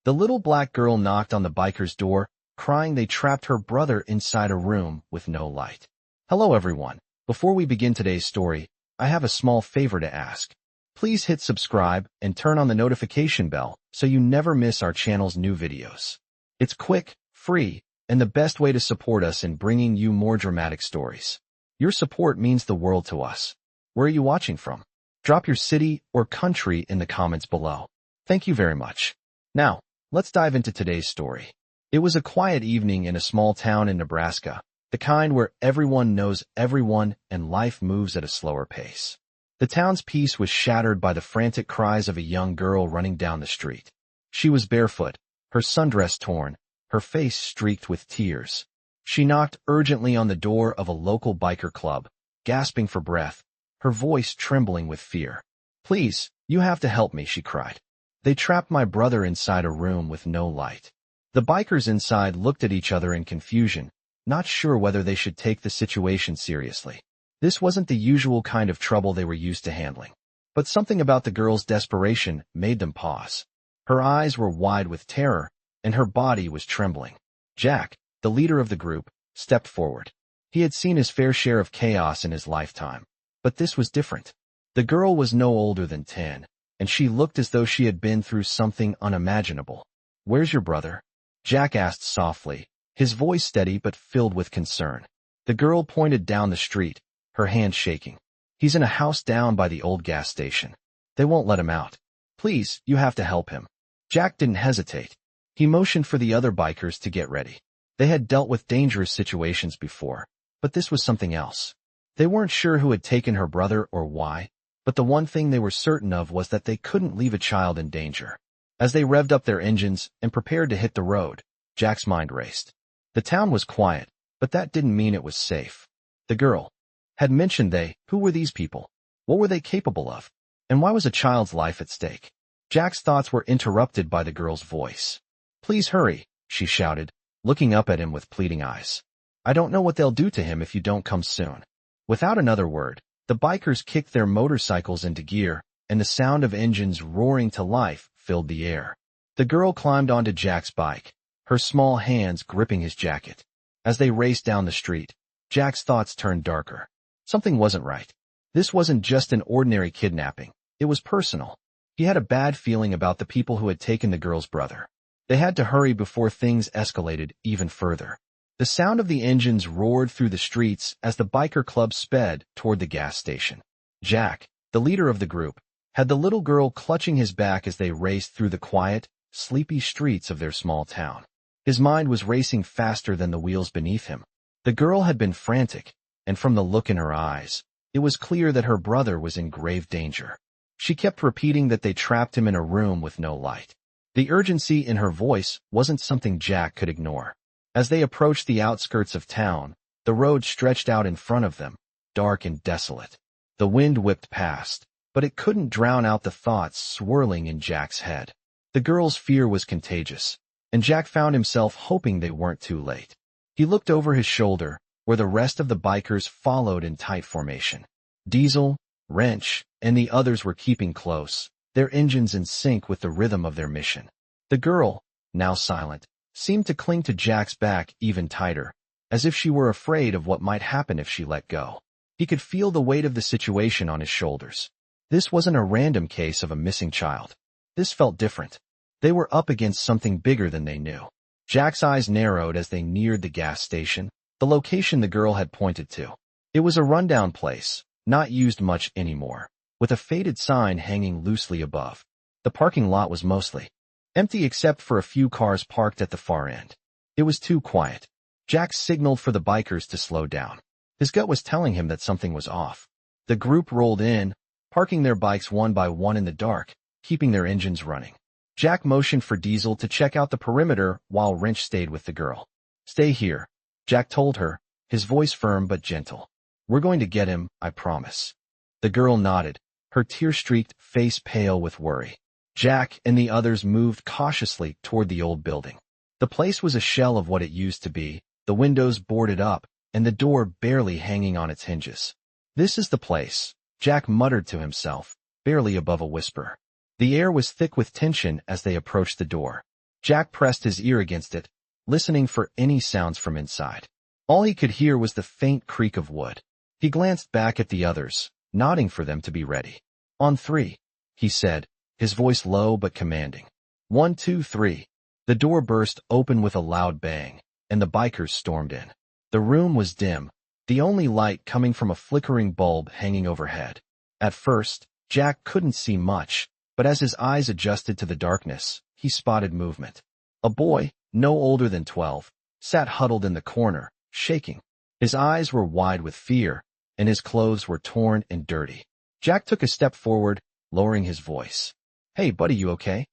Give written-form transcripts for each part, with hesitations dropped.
The little black girl knocked on the biker's door, crying they trapped her brother inside a room with no light. Hello everyone. Before we begin today's story, I have a small favor to ask. Please hit subscribe and turn on the notification bell so you never miss our channel's new videos. It's quick, free, and the best way to support us in bringing you more dramatic stories. Your support means the world to us. Where are you watching from? Drop your city or country in the comments below. Thank you very much. Now, let's dive into today's story. It was a quiet evening in a small town in Nebraska, the kind where everyone knows everyone and life moves at a slower pace. The town's peace was shattered by the frantic cries of a young girl running down the street. She was barefoot, her sundress torn, her face streaked with tears. She knocked urgently on the door of a local biker club, gasping for breath, her voice trembling with fear. "Please, you have to help me," she cried. "They trapped my brother inside a room with no light." The bikers inside looked at each other in confusion, not sure whether they should take the situation seriously. This wasn't the usual kind of trouble they were used to handling. But something about the girl's desperation made them pause. Her eyes were wide with terror, and her body was trembling. Jack, the leader of the group, stepped forward. He had seen his fair share of chaos in his lifetime. But this was different. The girl was no older than 10, and she looked as though she had been through something unimaginable. "Where's your brother?" Jack asked softly, his voice steady but filled with concern. The girl pointed down the street, her hand shaking. "He's in a house down by the old gas station. They won't let him out. Please, you have to help him." Jack didn't hesitate. He motioned for the other bikers to get ready. They had dealt with dangerous situations before, but this was something else. They weren't sure who had taken her brother or why, but the one thing they were certain of was that they couldn't leave a child in danger. As they revved up their engines and prepared to hit the road, Jack's mind raced. The town was quiet, but that didn't mean it was safe. The girl had mentioned who were these people? What were they capable of? And why was a child's life at stake? Jack's thoughts were interrupted by the girl's voice. "Please hurry," she shouted, looking up at him with pleading eyes. "I don't know what they'll do to him if you don't come soon." Without another word, the bikers kicked their motorcycles into gear, and the sound of engines roaring to life filled the air. The girl climbed onto Jack's bike, her small hands gripping his jacket. As they raced down the street, Jack's thoughts turned darker. Something wasn't right. This wasn't just an ordinary kidnapping. It was personal. He had a bad feeling about the people who had taken the girl's brother. They had to hurry before things escalated even further. The sound of the engines roared through the streets as the biker club sped toward the gas station. Jack, the leader of the group, had the little girl clutching his back as they raced through the quiet, sleepy streets of their small town. His mind was racing faster than the wheels beneath him. The girl had been frantic, and from the look in her eyes, it was clear that her brother was in grave danger. She kept repeating that they trapped him in a room with no light. The urgency in her voice wasn't something Jack could ignore. As they approached the outskirts of town, the road stretched out in front of them, dark and desolate. The wind whipped past, but it couldn't drown out the thoughts swirling in Jack's head. The girl's fear was contagious, and Jack found himself hoping they weren't too late. He looked over his shoulder, where the rest of the bikers followed in tight formation. Diesel, Wrench, and the others were keeping close, their engines in sync with the rhythm of their mission. The girl, now silent, seemed to cling to Jack's back even tighter, as if she were afraid of what might happen if she let go. He could feel the weight of the situation on his shoulders. This wasn't a random case of a missing child. This felt different. They were up against something bigger than they knew. Jack's eyes narrowed as they neared the gas station, the location the girl had pointed to. It was a rundown place, not used much anymore, with a faded sign hanging loosely above. The parking lot was mostly empty except for a few cars parked at the far end. It was too quiet. Jack signaled for the bikers to slow down. His gut was telling him that something was off. The group rolled in, parking their bikes one by one in the dark, keeping their engines running. Jack motioned for Diesel to check out the perimeter while Wrench stayed with the girl. "Stay here," Jack told her, his voice firm but gentle. "We're going to get him, I promise." The girl nodded, her tear-streaked face pale with worry. Jack and the others moved cautiously toward the old building. The place was a shell of what it used to be, the windows boarded up, and the door barely hanging on its hinges. "This is the place," Jack muttered to himself, barely above a whisper. The air was thick with tension as they approached the door. Jack pressed his ear against it, listening for any sounds from inside. All he could hear was the faint creak of wood. He glanced back at the others, nodding for them to be ready. "On three," he said, his voice low but commanding. 1, 2, 3. The door burst open with a loud bang, and the bikers stormed in. The room was dim, the only light coming from a flickering bulb hanging overhead. At first, Jack couldn't see much, but as his eyes adjusted to the darkness, he spotted movement. A boy, no older than 12, sat huddled in the corner, shaking. His eyes were wide with fear, and his clothes were torn and dirty. Jack took a step forward, lowering his voice. "Hey, buddy, you okay?"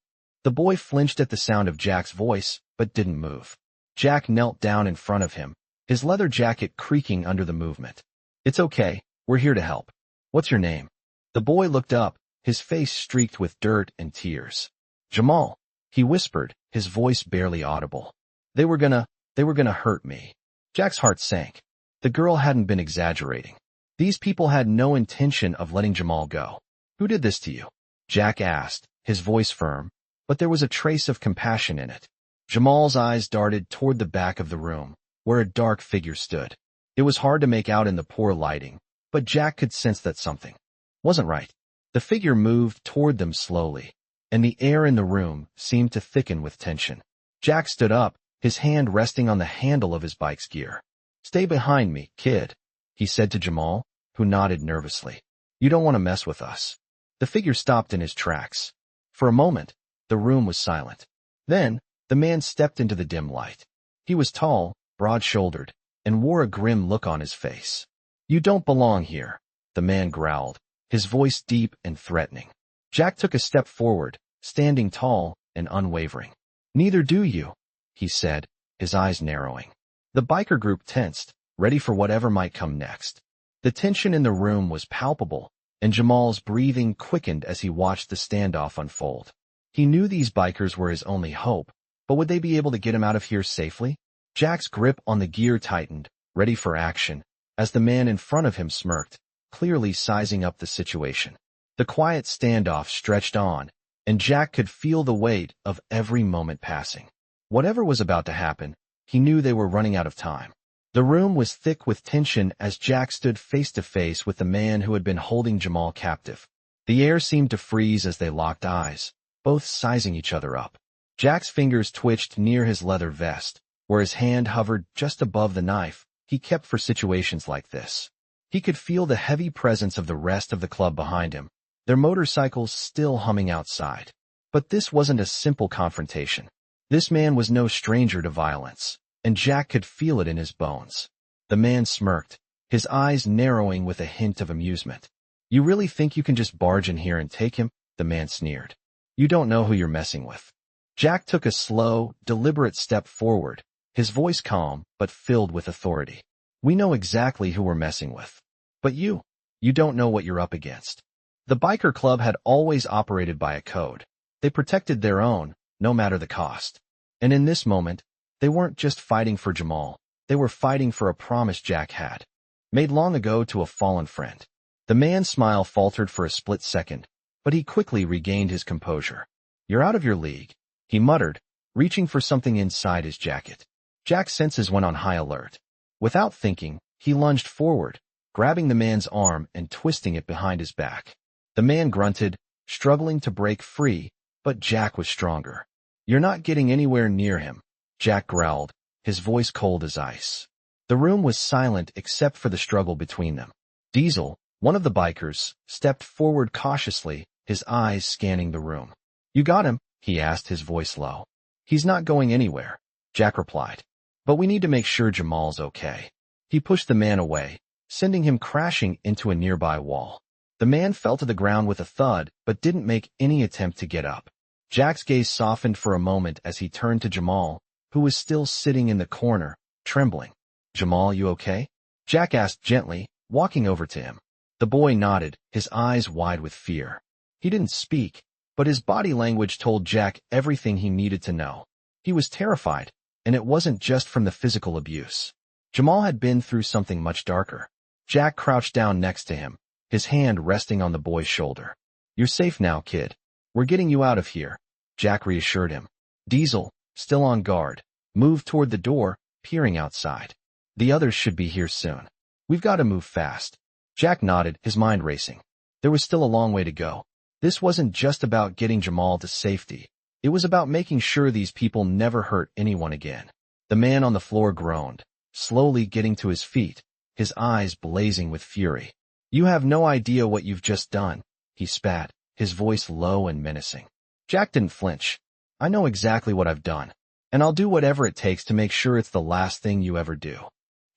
The boy flinched at the sound of Jack's voice, but didn't move. Jack knelt down in front of him, his leather jacket creaking under the movement. "It's okay, we're here to help. What's your name?" The boy looked up, his face streaked with dirt and tears. "Jamal," he whispered, his voice barely audible. They were gonna hurt me." Jack's heart sank. The girl hadn't been exaggerating. These people had no intention of letting Jamal go. "Who did this to you?" Jack asked, his voice firm, but there was a trace of compassion in it. Jamal's eyes darted toward the back of the room, where a dark figure stood. It was hard to make out in the poor lighting, but Jack could sense that something wasn't right. The figure moved toward them slowly, and the air in the room seemed to thicken with tension. Jack stood up, his hand resting on the handle of his bike's gear. "Stay behind me, kid," he said to Jamal, who nodded nervously. "You don't want to mess with us." The figure stopped in his tracks. For a moment, the room was silent. Then, the man stepped into the dim light. He was tall, broad-shouldered, and wore a grim look on his face. "You don't belong here," the man growled, his voice deep and threatening. Jack took a step forward, standing tall and unwavering. "Neither do you," he said, his eyes narrowing. The biker group tensed, ready for whatever might come next. The tension in the room was palpable, and Jamal's breathing quickened as he watched the standoff unfold. He knew these bikers were his only hope, but would they be able to get him out of here safely? Jack's grip on the gear tightened, ready for action, as the man in front of him smirked, clearly sizing up the situation. The quiet standoff stretched on, and Jack could feel the weight of every moment passing. Whatever was about to happen, he knew they were running out of time. The room was thick with tension as Jack stood face to face with the man who had been holding Jamal captive. The air seemed to freeze as they locked eyes, both sizing each other up. Jack's fingers twitched near his leather vest, where his hand hovered just above the knife he kept for situations like this. He could feel the heavy presence of the rest of the club behind him, their motorcycles still humming outside. But this wasn't a simple confrontation. This man was no stranger to violence, and Jack could feel it in his bones. The man smirked, his eyes narrowing with a hint of amusement. "You really think you can just barge in here and take him?" the man sneered. "You don't know who you're messing with." Jack took a slow, deliberate step forward, his voice calm but filled with authority. "We know exactly who we're messing with. But you don't know what you're up against." The biker club had always operated by a code. They protected their own, no matter the cost. And in this moment, they weren't just fighting for Jamal, they were fighting for a promise Jack had, made long ago to a fallen friend. The man's smile faltered for a split second, but he quickly regained his composure. "You're out of your league," he muttered, reaching for something inside his jacket. Jack's senses went on high alert. Without thinking, he lunged forward, grabbing the man's arm and twisting it behind his back. The man grunted, struggling to break free, but Jack was stronger. "You're not getting anywhere near him," Jack growled, his voice cold as ice. The room was silent except for the struggle between them. Diesel, one of the bikers, stepped forward cautiously, his eyes scanning the room. "You got him?" he asked, his voice low. "He's not going anywhere," Jack replied. "But we need to make sure Jamal's okay." He pushed the man away, sending him crashing into a nearby wall. The man fell to the ground with a thud, but didn't make any attempt to get up. Jack's gaze softened for a moment as he turned to Jamal, who was still sitting in the corner, trembling. "Jamal, you okay?" Jack asked gently, walking over to him. The boy nodded, his eyes wide with fear. He didn't speak, but his body language told Jack everything he needed to know. He was terrified, and it wasn't just from the physical abuse. Jamal had been through something much darker. Jack crouched down next to him, his hand resting on the boy's shoulder. "You're safe now, kid. We're getting you out of here," Jack reassured him. Diesel, still on guard, moved toward the door, peering outside. The others should be here soon. We've got to move fast. Jack nodded, his mind racing. There was still a long way to go. This wasn't just about getting Jamal to safety. It was about making sure these people never hurt anyone again. The man on the floor groaned, slowly getting to his feet, his eyes blazing with fury. You have no idea what you've just done, he spat, his voice low and menacing. Jack didn't flinch. I know exactly what I've done, and I'll do whatever it takes to make sure it's the last thing you ever do.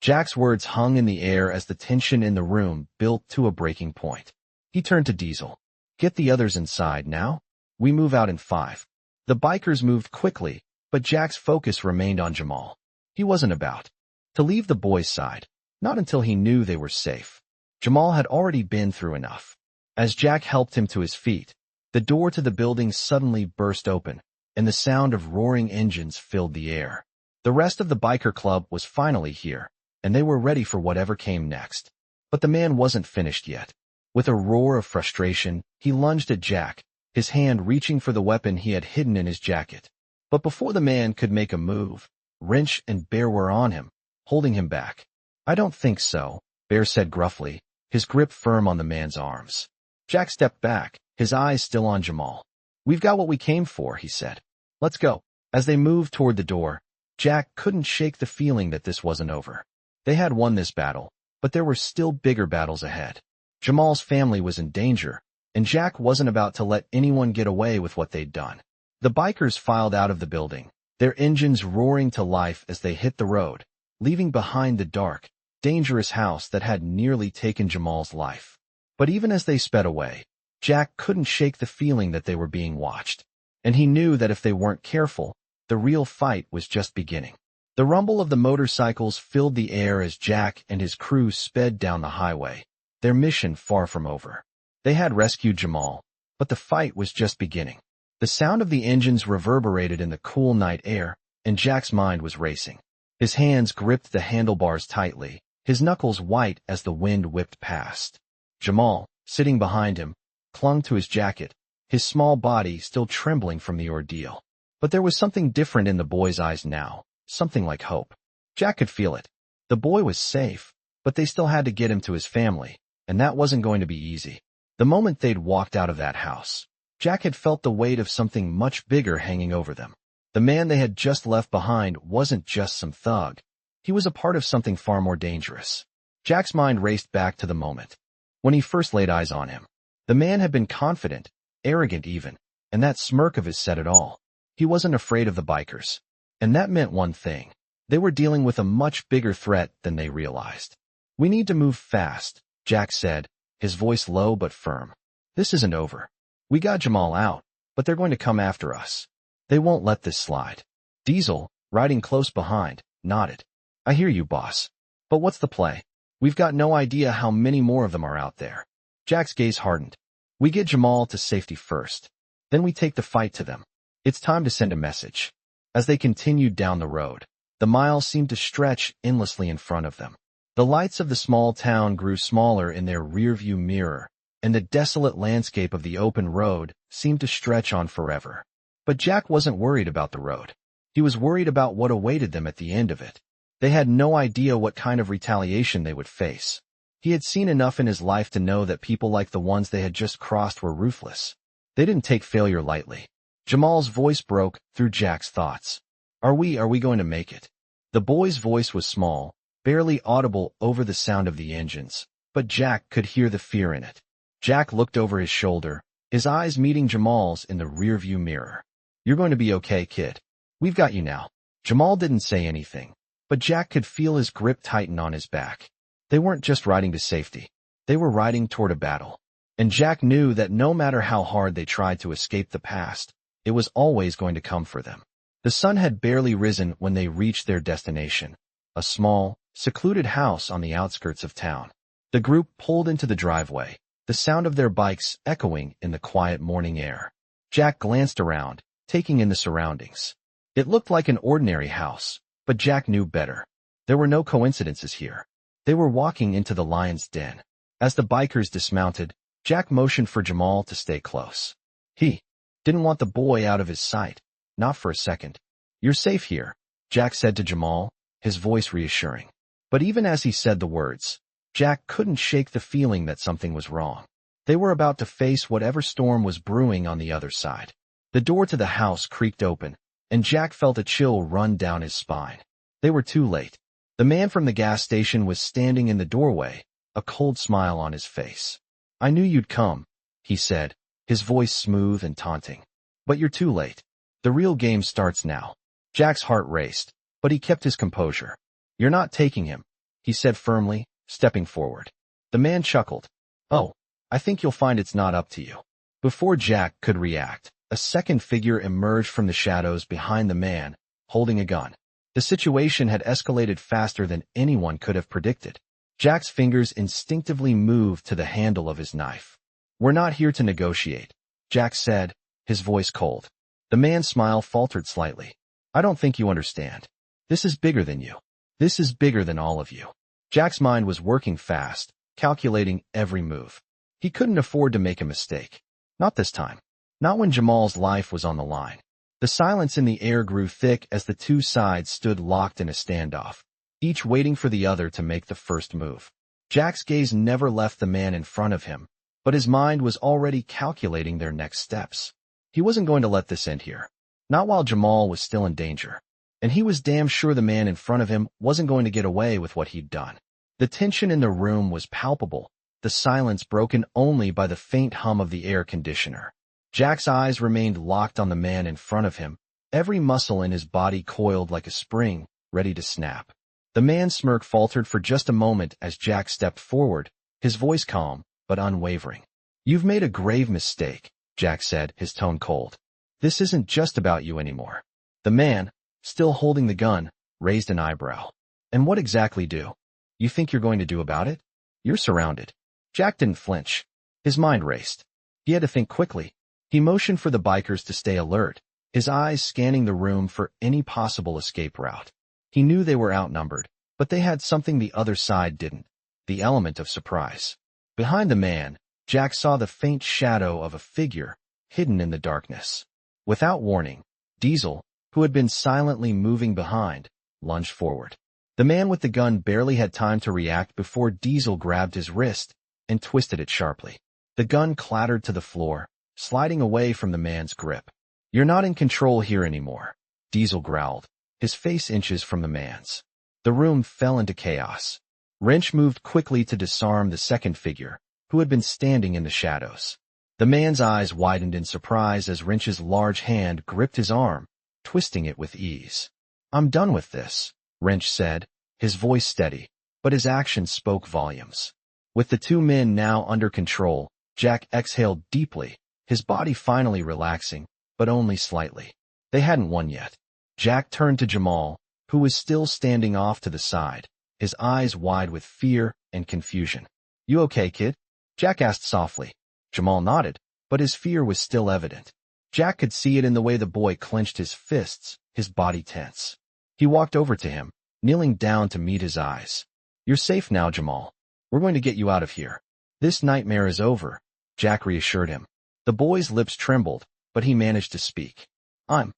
Jack's words hung in the air as the tension in the room built to a breaking point. He turned to Diesel. Get the others inside now. We move out in 5. The bikers moved quickly, but Jack's focus remained on Jamal. He wasn't about to leave the boys' side, not until he knew they were safe. Jamal had already been through enough. As Jack helped him to his feet, the door to the building suddenly burst open, and the sound of roaring engines filled the air. The rest of the biker club was finally here, and they were ready for whatever came next. But the man wasn't finished yet. With a roar of frustration, he lunged at Jack, his hand reaching for the weapon he had hidden in his jacket. But before the man could make a move, Wrench and Bear were on him, holding him back. I don't think so, Bear said gruffly, his grip firm on the man's arms. Jack stepped back, his eyes still on Jamal. We've got what we came for, he said. Let's go. As they moved toward the door, Jack couldn't shake the feeling that this wasn't over. They had won this battle, but there were still bigger battles ahead. Jamal's family was in danger, and Jack wasn't about to let anyone get away with what they'd done. The bikers filed out of the building, their engines roaring to life as they hit the road, leaving behind the dark, dangerous house that had nearly taken Jamal's life. But even as they sped away, Jack couldn't shake the feeling that they were being watched, and he knew that if they weren't careful, the real fight was just beginning. The rumble of the motorcycles filled the air as Jack and his crew sped down the highway, their mission far from over. They had rescued Jamal, but the fight was just beginning. The sound of the engines reverberated in the cool night air, and Jack's mind was racing. His hands gripped the handlebars tightly, his knuckles white as the wind whipped past. Jamal, sitting behind him, clung to his jacket, his small body still trembling from the ordeal. But there was something different in the boy's eyes now, something like hope. Jack could feel it. The boy was safe, but they still had to get him to his family, and that wasn't going to be easy. The moment they'd walked out of that house, Jack had felt the weight of something much bigger hanging over them. The man they had just left behind wasn't just some thug. He was a part of something far more dangerous. Jack's mind raced back to the moment when he first laid eyes on him. The man had been confident, arrogant even, and that smirk of his said it all. He wasn't afraid of the bikers. And that meant one thing. They were dealing with a much bigger threat than they realized. We need to move fast, Jack said, his voice low but firm. This isn't over. We got Jamal out, but they're going to come after us. They won't let this slide. Diesel, riding close behind, nodded. I hear you, boss. But what's the play? We've got no idea how many more of them are out there. Jack's gaze hardened. We get Jamal to safety first. Then we take the fight to them. It's time to send a message. As they continued down the road, the miles seemed to stretch endlessly in front of them. The lights of the small town grew smaller in their rearview mirror, and the desolate landscape of the open road seemed to stretch on forever. But Jack wasn't worried about the road. He was worried about what awaited them at the end of it. They had no idea what kind of retaliation they would face. He had seen enough in his life to know that people like the ones they had just crossed were ruthless. They didn't take failure lightly. Jamal's voice broke through Jack's thoughts. Are we going to make it? The boy's voice was small, barely audible over the sound of the engines, but Jack could hear the fear in it. Jack looked over his shoulder, his eyes meeting Jamal's in the rearview mirror. You're going to be okay, kid. We've got you now. Jamal didn't say anything, but Jack could feel his grip tighten on his back. They weren't just riding to safety. They were riding toward a battle. And Jack knew that no matter how hard they tried to escape the past, it was always going to come for them. The sun had barely risen when they reached their destination, a small, secluded house on the outskirts of town. The group pulled into the driveway, the sound of their bikes echoing in the quiet morning air. Jack glanced around, taking in the surroundings. It looked like an ordinary house, but Jack knew better. There were no coincidences here. They were walking into the lion's den. As the bikers dismounted, Jack motioned for Jamal to stay close. He didn't want the boy out of his sight, not for a second. "You're safe here," Jack said to Jamal, his voice reassuring. But even as he said the words, Jack couldn't shake the feeling that something was wrong. They were about to face whatever storm was brewing on the other side. The door to the house creaked open, and Jack felt a chill run down his spine. They were too late. The man from the gas station was standing in the doorway, a cold smile on his face. "I knew you'd come," he said, his voice smooth and taunting. "But you're too late. The real game starts now." Jack's heart raced, but he kept his composure. "You're not taking him," he said firmly, stepping forward. The man chuckled. "Oh, I think you'll find it's not up to you." Before Jack could react, a second figure emerged from the shadows behind the man, holding a gun. The situation had escalated faster than anyone could have predicted. Jack's fingers instinctively moved to the handle of his knife. "We're not here to negotiate," Jack said, his voice cold. The man's smile faltered slightly. "I don't think you understand. This is bigger than you. This is bigger than all of you." Jack's mind was working fast, calculating every move. He couldn't afford to make a mistake. Not this time. Not when Jamal's life was on the line. The silence in the air grew thick as the two sides stood locked in a standoff, each waiting for the other to make the first move. Jack's gaze never left the man in front of him, but his mind was already calculating their next steps. He wasn't going to let this end here. Not while Jamal was still in danger. And he was damn sure the man in front of him wasn't going to get away with what he'd done. The tension in the room was palpable, the silence broken only by the faint hum of the air conditioner. Jack's eyes remained locked on the man in front of him, every muscle in his body coiled like a spring, ready to snap. The man's smirk faltered for just a moment as Jack stepped forward, his voice calm, but unwavering. "You've made a grave mistake," Jack said, his tone cold. "This isn't just about you anymore." The man, still holding the gun, raised an eyebrow. "And what exactly do you think you're going to do about it? You're surrounded." Jack didn't flinch. His mind raced. He had to think quickly. He motioned for the bikers to stay alert, his eyes scanning the room for any possible escape route. He knew they were outnumbered, but they had something the other side didn't, the element of surprise. Behind the man, Jack saw the faint shadow of a figure, hidden in the darkness. Without warning, Diesel, who had been silently moving behind, lunged forward. The man with the gun barely had time to react before Diesel grabbed his wrist and twisted it sharply. The gun clattered to the floor, sliding away from the man's grip. "You're not in control here anymore," Diesel growled, his face inches from the man's. The room fell into chaos. Wrench moved quickly to disarm the second figure, who had been standing in the shadows. The man's eyes widened in surprise as Wrench's large hand gripped his arm, twisting it with ease. "I'm done with this," Wrench said, his voice steady, but his actions spoke volumes. With the two men now under control, Jack exhaled deeply, his body finally relaxing, but only slightly. They hadn't won yet. Jack turned to Jamal, who was still standing off to the side, his eyes wide with fear and confusion. "You okay, kid?" Jack asked softly. Jamal nodded, but his fear was still evident. Jack could see it in the way the boy clenched his fists, his body tense. He walked over to him, kneeling down to meet his eyes. "You're safe now, Jamal. We're going to get you out of here. This nightmare is over," Jack reassured him. The boy's lips trembled, but he managed to speak. I'm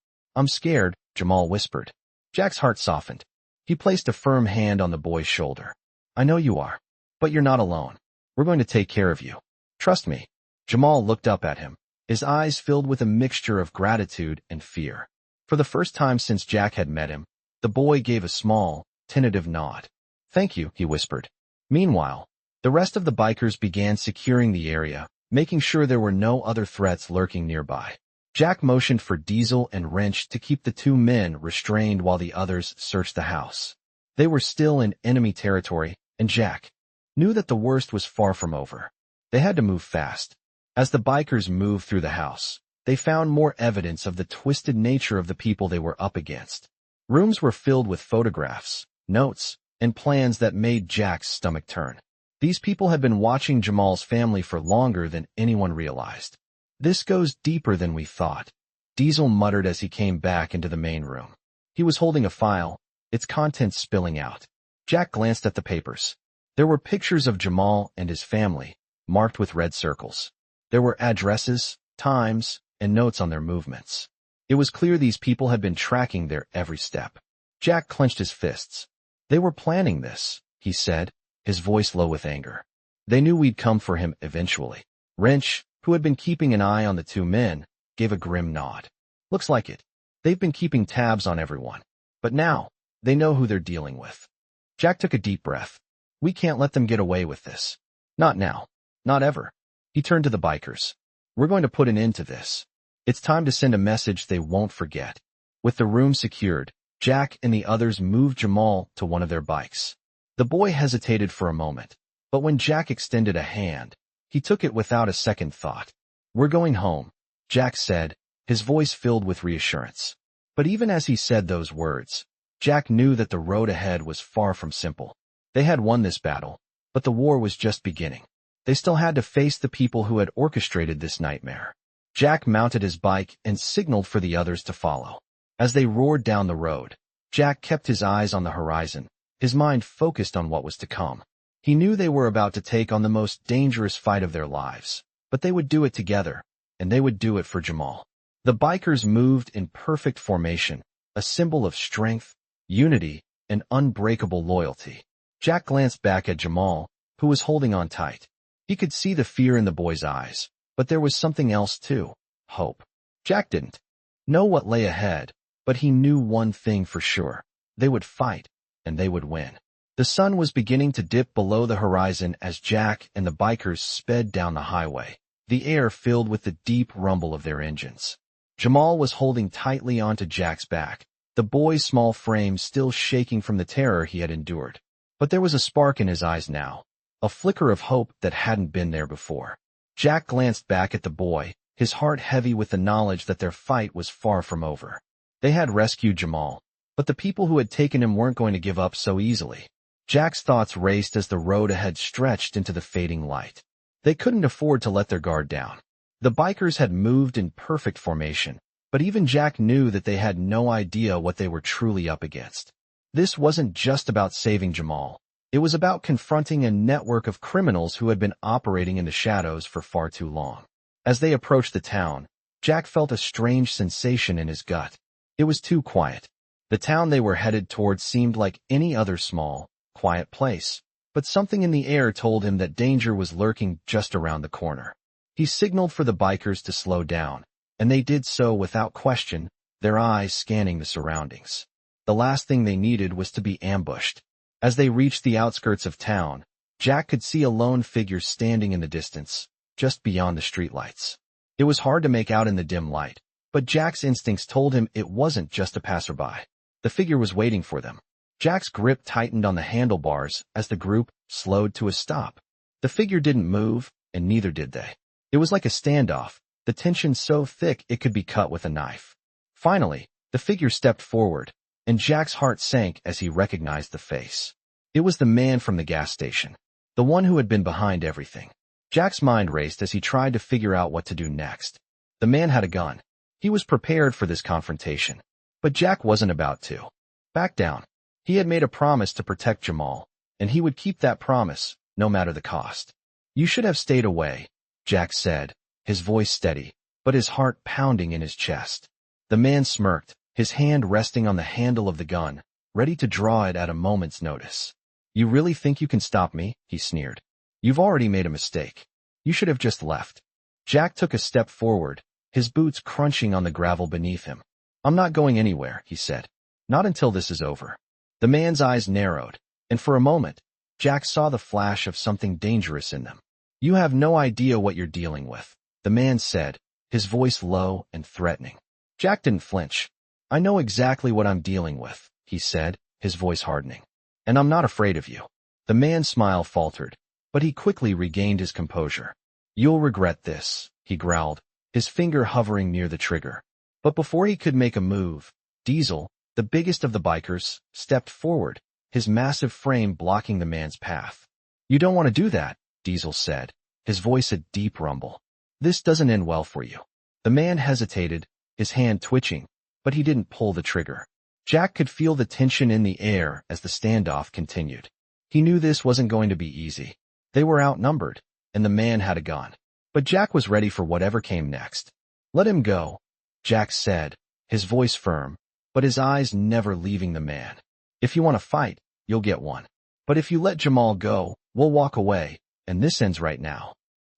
scared," Jamal whispered. Jack's heart softened. He placed a firm hand on the boy's shoulder. "I know you are. But you're not alone. We're going to take care of you. Trust me." Jamal looked up at him, his eyes filled with a mixture of gratitude and fear. For the first time since Jack had met him, the boy gave a small, tentative nod. "Thank you," he whispered. Meanwhile, the rest of the bikers began securing the area, making sure there were no other threats lurking nearby. Jack motioned for Diesel and Wrench to keep the two men restrained while the others searched the house. They were still in enemy territory, and Jack knew that the worst was far from over. They had to move fast. As the bikers moved through the house, they found more evidence of the twisted nature of the people they were up against. Rooms were filled with photographs, notes, and plans that made Jack's stomach turn. These people had been watching Jamal's family for longer than anyone realized. "This goes deeper than we thought," Diesel muttered as he came back into the main room. He was holding a file, its contents spilling out. Jack glanced at the papers. There were pictures of Jamal and his family, marked with red circles. There were addresses, times, and notes on their movements. It was clear these people had been tracking their every step. Jack clenched his fists. They were planning this, he said, his voice low with anger. They knew we'd come for him eventually. Wrench, who had been keeping an eye on the two men, gave a grim nod. Looks like it. They've been keeping tabs on everyone. But now, they know who they're dealing with. Jack took a deep breath. We can't let them get away with this. Not now. Not ever. He turned to the bikers. We're going to put an end to this. It's time to send a message they won't forget. With the room secured, Jack and the others moved Jamal to one of their bikes. The boy hesitated for a moment, but when Jack extended a hand, he took it without a second thought. We're going home, Jack said, his voice filled with reassurance. But even as he said those words, Jack knew that the road ahead was far from simple. They had won this battle, but the war was just beginning. They still had to face the people who had orchestrated this nightmare. Jack mounted his bike and signaled for the others to follow. As they roared down the road, Jack kept his eyes on the horizon, his mind focused on what was to come. He knew they were about to take on the most dangerous fight of their lives, but they would do it together, and they would do it for Jamal. The bikers moved in perfect formation, a symbol of strength, unity, and unbreakable loyalty. Jack glanced back at Jamal, who was holding on tight. He could see the fear in the boy's eyes, but there was something else too, hope. Jack didn't know what lay ahead, but he knew one thing for sure. They would fight, and they would win. The sun was beginning to dip below the horizon as Jack and the bikers sped down the highway, the air filled with the deep rumble of their engines. Jamal was holding tightly onto Jack's back, the boy's small frame still shaking from the terror he had endured. But there was a spark in his eyes now, a flicker of hope that hadn't been there before. Jack glanced back at the boy, his heart heavy with the knowledge that their fight was far from over. They had rescued Jamal, but the people who had taken him weren't going to give up so easily. Jack's thoughts raced as the road ahead stretched into the fading light. They couldn't afford to let their guard down. The bikers had moved in perfect formation, but even Jack knew that they had no idea what they were truly up against. This wasn't just about saving Jamal. It was about confronting a network of criminals who had been operating in the shadows for far too long. As they approached the town, Jack felt a strange sensation in his gut. It was too quiet. The town they were headed towards seemed like any other small, quiet place, but something in the air told him that danger was lurking just around the corner. He signaled for the bikers to slow down, and they did so without question, their eyes scanning the surroundings. The last thing they needed was to be ambushed. As they reached the outskirts of town, Jack could see a lone figure standing in the distance, just beyond the streetlights. It was hard to make out in the dim light, but Jack's instincts told him it wasn't just a passerby. The figure was waiting for them. Jack's grip tightened on the handlebars as the group slowed to a stop. The figure didn't move, and neither did they. It was like a standoff, the tension so thick it could be cut with a knife. Finally, the figure stepped forward, and Jack's heart sank as he recognized the face. It was the man from the gas station, the one who had been behind everything. Jack's mind raced as he tried to figure out what to do next. The man had a gun. He was prepared for this confrontation. But Jack wasn't about to back down. He had made a promise to protect Jamal, and he would keep that promise, no matter the cost. You should have stayed away, Jack said, his voice steady, but his heart pounding in his chest. The man smirked, his hand resting on the handle of the gun, ready to draw it at a moment's notice. You really think you can stop me? He sneered. You've already made a mistake. You should have just left. Jack took a step forward, his boots crunching on the gravel beneath him. I'm not going anywhere, he said. Not until this is over. The man's eyes narrowed, and for a moment, Jack saw the flash of something dangerous in them. You have no idea what you're dealing with, the man said, his voice low and threatening. Jack didn't flinch. I know exactly what I'm dealing with, he said, his voice hardening. And I'm not afraid of you. The man's smile faltered, but he quickly regained his composure. You'll regret this, he growled, his finger hovering near the trigger. But before he could make a move, Diesel, the biggest of the bikers, stepped forward, his massive frame blocking the man's path. You don't want to do that, Diesel said, his voice a deep rumble. This doesn't end well for you. The man hesitated, his hand twitching, but he didn't pull the trigger. Jack could feel the tension in the air as the standoff continued. He knew this wasn't going to be easy. They were outnumbered, and the man had a gun. But Jack was ready for whatever came next. Let him go, Jack said, his voice firm, but his eyes never leaving the man. "If you want to fight, you'll get one. But if you let Jamal go, we'll walk away, and this ends right now."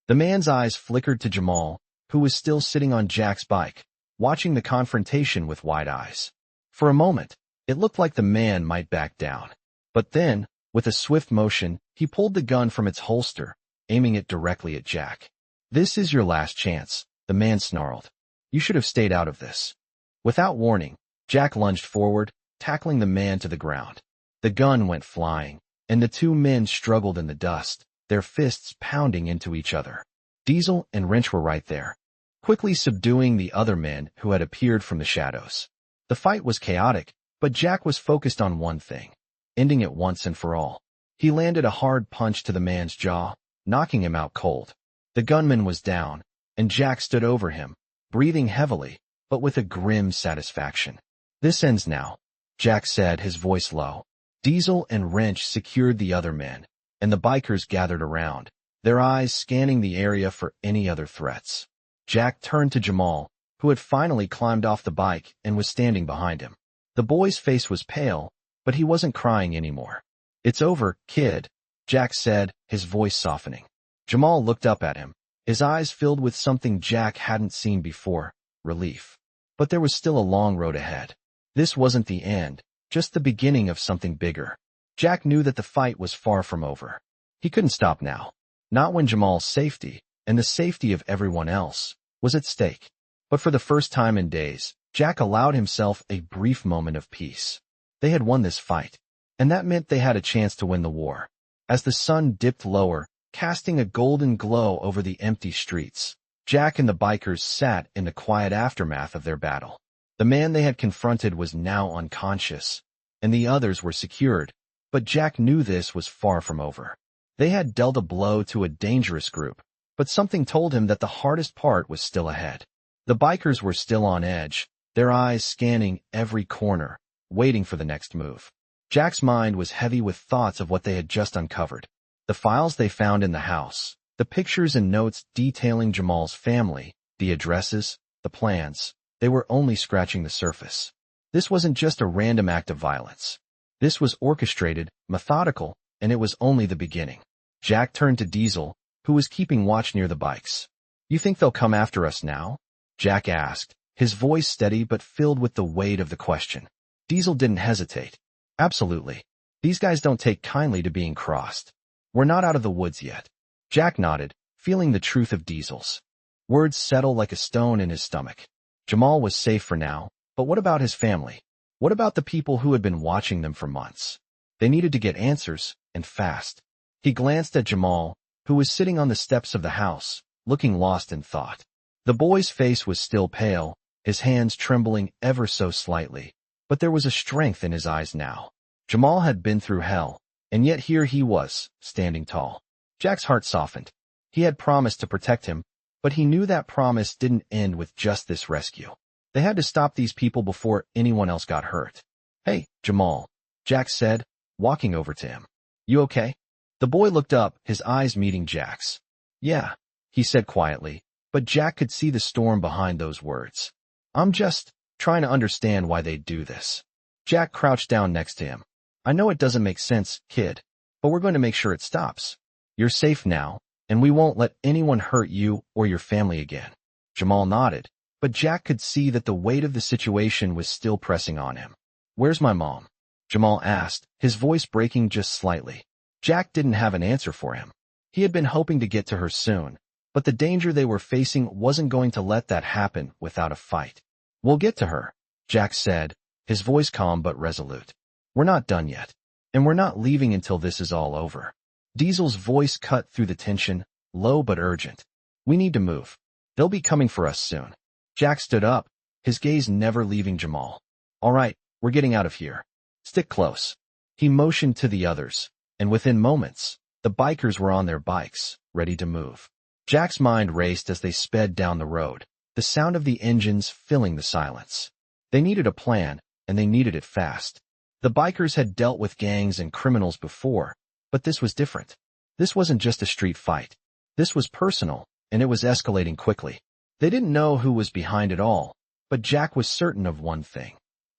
The man's eyes flickered to Jamal, who was still sitting on Jack's bike, watching the confrontation with wide eyes. For a moment, it looked like the man might back down. But then, with a swift motion, he pulled the gun from its holster, aiming it directly at Jack. "This is your last chance," the man snarled. "You should have stayed out of this." Without warning, Jack lunged forward, tackling the man to the ground. The gun went flying, and the two men struggled in the dust, their fists pounding into each other. Diesel and Wrench were right there, quickly subduing the other men who had appeared from the shadows. The fight was chaotic, but Jack was focused on one thing, ending it once and for all. He landed a hard punch to the man's jaw, knocking him out cold. The gunman was down, and Jack stood over him, breathing heavily, but with a grim satisfaction. "This ends now," Jack said, his voice low. Diesel and Wrench secured the other men, and the bikers gathered around, their eyes scanning the area for any other threats. Jack turned to Jamal, who had finally climbed off the bike and was standing behind him. The boy's face was pale, but he wasn't crying anymore. "It's over, kid," Jack said, his voice softening. Jamal looked up at him, his eyes filled with something Jack hadn't seen before, relief. But there was still a long road ahead. This wasn't the end, just the beginning of something bigger. Jack knew that the fight was far from over. He couldn't stop now. Not when Jamal's safety, and the safety of everyone else, was at stake. But for the first time in days, Jack allowed himself a brief moment of peace. They had won this fight, and that meant they had a chance to win the war. As the sun dipped lower, casting a golden glow over the empty streets, Jack and the bikers sat in the quiet aftermath of their battle. The man they had confronted was now unconscious, and the others were secured, but Jack knew this was far from over. They had dealt a blow to a dangerous group, but something told him that the hardest part was still ahead. The bikers were still on edge, their eyes scanning every corner, waiting for the next move. Jack's mind was heavy with thoughts of what they had just uncovered. The files they found in the house, the pictures and notes detailing Jamal's family, the addresses, the plans, they were only scratching the surface. This wasn't just a random act of violence. This was orchestrated, methodical, and it was only the beginning. Jack turned to Diesel, who was keeping watch near the bikes. "You think they'll come after us now?" Jack asked, his voice steady but filled with the weight of the question. Diesel didn't hesitate. "Absolutely. These guys don't take kindly to being crossed. We're not out of the woods yet." Jack nodded, feeling the truth of Diesel's words settle like a stone in his stomach. Jamal was safe for now, but what about his family? What about the people who had been watching them for months? They needed to get answers, and fast. He glanced at Jamal, who was sitting on the steps of the house, looking lost in thought. The boy's face was still pale, his hands trembling ever so slightly, but there was a strength in his eyes now. Jamal had been through hell, and yet here he was, standing tall. Jack's heart softened. He had promised to protect him, but he knew that promise didn't end with just this rescue. They had to stop these people before anyone else got hurt. "Hey, Jamal," Jack said, walking over to him. "You okay?" The boy looked up, his eyes meeting Jack's. "Yeah," he said quietly, but Jack could see the storm behind those words. "I'm just trying to understand why they'd do this." Jack crouched down next to him. "I know it doesn't make sense, kid, but we're going to make sure it stops. You're safe now, and we won't let anyone hurt you or your family again." Jamal nodded, but Jack could see that the weight of the situation was still pressing on him. "Where's my mom?" Jamal asked, his voice breaking just slightly. Jack didn't have an answer for him. He had been hoping to get to her soon, but the danger they were facing wasn't going to let that happen without a fight. "We'll get to her," Jack said, his voice calm but resolute. "We're not done yet, and we're not leaving until this is all over." Diesel's voice cut through the tension, low but urgent. "We need to move. They'll be coming for us soon." Jack stood up, his gaze never leaving Jamal. "All right, we're getting out of here. Stick close." He motioned to the others, and within moments, the bikers were on their bikes, ready to move. Jack's mind raced as they sped down the road, the sound of the engines filling the silence. They needed a plan, and they needed it fast. The bikers had dealt with gangs and criminals before, but this was different. This wasn't just a street fight. This was personal, and it was escalating quickly. They didn't know who was behind it all, But Jack was certain of one thing.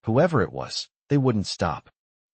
Whoever it was, they wouldn't stop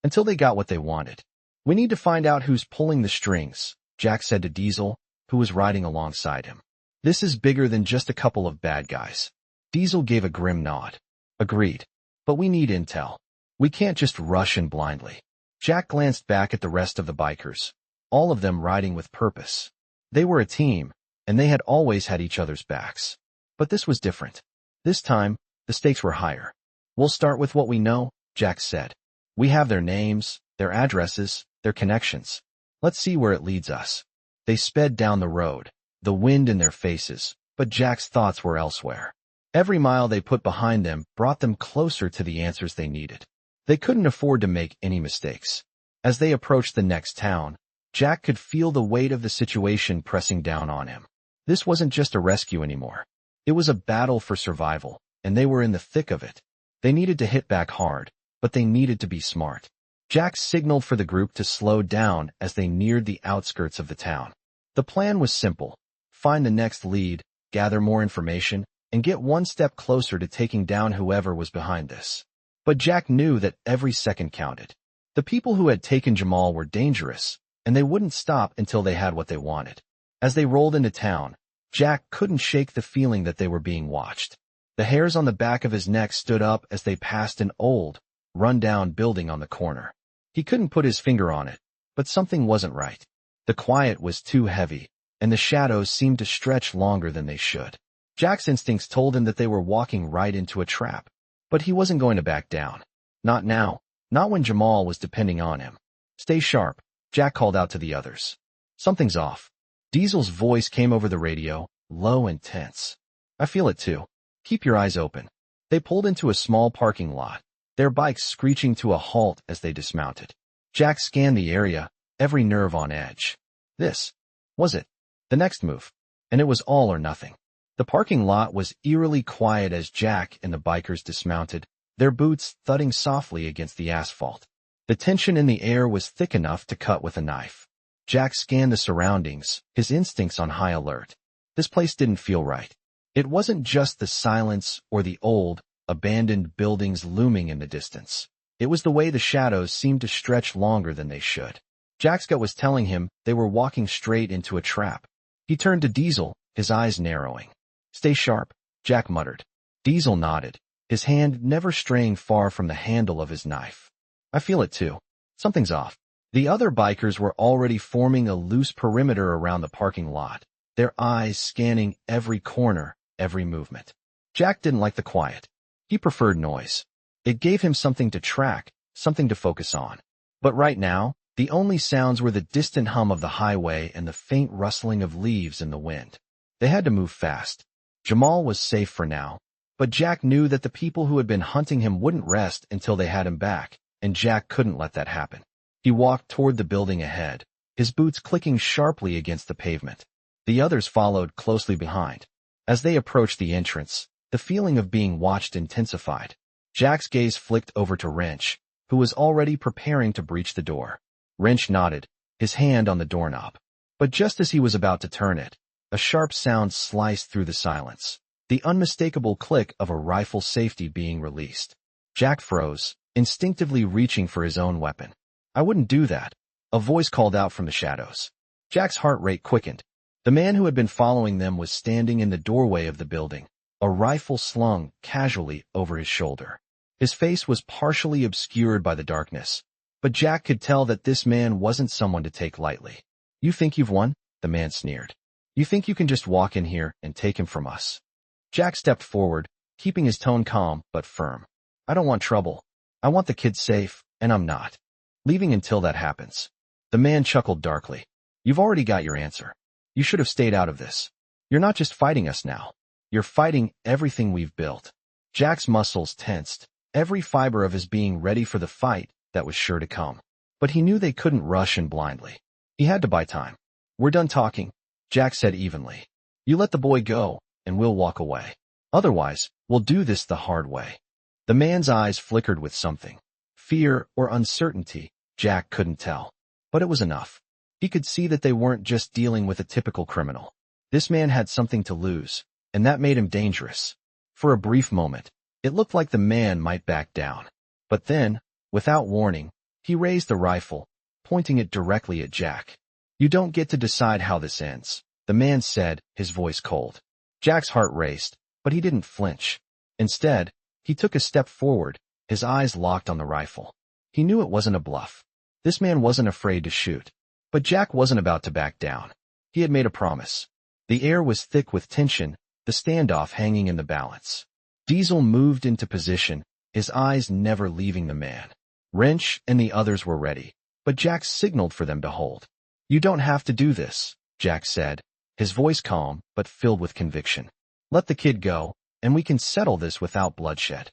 until they got what they wanted. We need to find out who's pulling the strings, Jack said to Diesel, who was riding alongside him. This is bigger than just a couple of bad guys. Diesel gave a grim nod. Agreed. But we need intel. We can't just rush in blindly. Jack glanced back at the rest of the bikers, all of them riding with purpose. They were a team, and they had always had each other's backs. But this was different. This time, the stakes were higher. We'll start with what we know, Jack said. We have their names, their addresses, their connections. Let's see where it leads us. They sped down the road, the wind in their faces, but Jack's thoughts were elsewhere. Every mile they put behind them brought them closer to the answers they needed. They couldn't afford to make any mistakes. As they approached the next town, Jack could feel the weight of the situation pressing down on him. This wasn't just a rescue anymore. It was a battle for survival, and they were in the thick of it. They needed to hit back hard, but they needed to be smart. Jack signaled for the group to slow down as they neared the outskirts of the town. The plan was simple. Find the next lead, gather more information, and get one step closer to taking down whoever was behind this. But Jack knew that every second counted. The people who had taken Jamal were dangerous, and they wouldn't stop until they had what they wanted. As they rolled into town, Jack couldn't shake the feeling that they were being watched. The hairs on the back of his neck stood up as they passed an old, run-down building on the corner. He couldn't put his finger on it, but something wasn't right. The quiet was too heavy, and the shadows seemed to stretch longer than they should. Jack's instincts told him that they were walking right into a trap, but he wasn't going to back down. Not now, not when Jamal was depending on him. Stay sharp, Jack called out to the others. Something's off. Diesel's voice came over the radio, low and tense. I feel it too. Keep your eyes open. They pulled into a small parking lot, their bikes screeching to a halt as they dismounted. Jack scanned the area, every nerve on edge. This was it. The next move. And it was all or nothing. The parking lot was eerily quiet as Jack and the bikers dismounted, their boots thudding softly against the asphalt. The tension in the air was thick enough to cut with a knife. Jack scanned the surroundings, his instincts on high alert. This place didn't feel right. It wasn't just the silence or the old, abandoned buildings looming in the distance. It was the way the shadows seemed to stretch longer than they should. Jack's gut was telling him they were walking straight into a trap. He turned to Diesel, his eyes narrowing. Stay sharp, Jack muttered. Diesel nodded, his hand never straying far from the handle of his knife. I feel it too. Something's off. The other bikers were already forming a loose perimeter around the parking lot, their eyes scanning every corner, every movement. Jack didn't like the quiet. He preferred noise. It gave him something to track, something to focus on. But right now, the only sounds were the distant hum of the highway and the faint rustling of leaves in the wind. They had to move fast. Jamal was safe for now, but Jack knew that the people who had been hunting him wouldn't rest until they had him back, and Jack couldn't let that happen. He walked toward the building ahead, his boots clicking sharply against the pavement. The others followed closely behind. As they approached the entrance, the feeling of being watched intensified. Jack's gaze flicked over to Wrench, who was already preparing to breach the door. Wrench nodded, his hand on the doorknob. But just as he was about to turn it, a sharp sound sliced through the silence, the unmistakable click of a rifle safety being released. Jack froze, instinctively reaching for his own weapon. I wouldn't do that, a voice called out from the shadows. Jack's heart rate quickened. The man who had been following them was standing in the doorway of the building, a rifle slung casually over his shoulder. His face was partially obscured by the darkness, but Jack could tell that this man wasn't someone to take lightly. You think you've won? The man sneered. You think you can just walk in here and take him from us? Jack stepped forward, keeping his tone calm but firm. I don't want trouble. I want the kid safe, and I'm not leaving until that happens. The man chuckled darkly. You've already got your answer. You should have stayed out of this. You're not just fighting us now. You're fighting everything we've built. Jack's muscles tensed, every fiber of his being ready for the fight that was sure to come. But he knew they couldn't rush in blindly. He had to buy time. We're done talking, Jack said evenly. You let the boy go, and we'll walk away. Otherwise, we'll do this the hard way. The man's eyes flickered with something. Fear or uncertainty, Jack couldn't tell. But it was enough. He could see that they weren't just dealing with a typical criminal. This man had something to lose, and that made him dangerous. For a brief moment, It looked like the man might back down. But then, without warning, he raised the rifle, pointing it directly at Jack. "You don't get to decide how this ends," the man said, his voice cold. Jack's heart raced, but he didn't flinch. Instead, he took a step forward, his eyes locked on the rifle. He knew it wasn't a bluff. This man wasn't afraid to shoot. But Jack wasn't about to back down. He had made a promise. The air was thick with tension, the standoff hanging in the balance. Diesel moved into position, his eyes never leaving the man. Wrench and the others were ready, but Jack signaled for them to hold. "You don't have to do this," Jack said, his voice calm but filled with conviction. "Let the kid go, and we can settle this without bloodshed."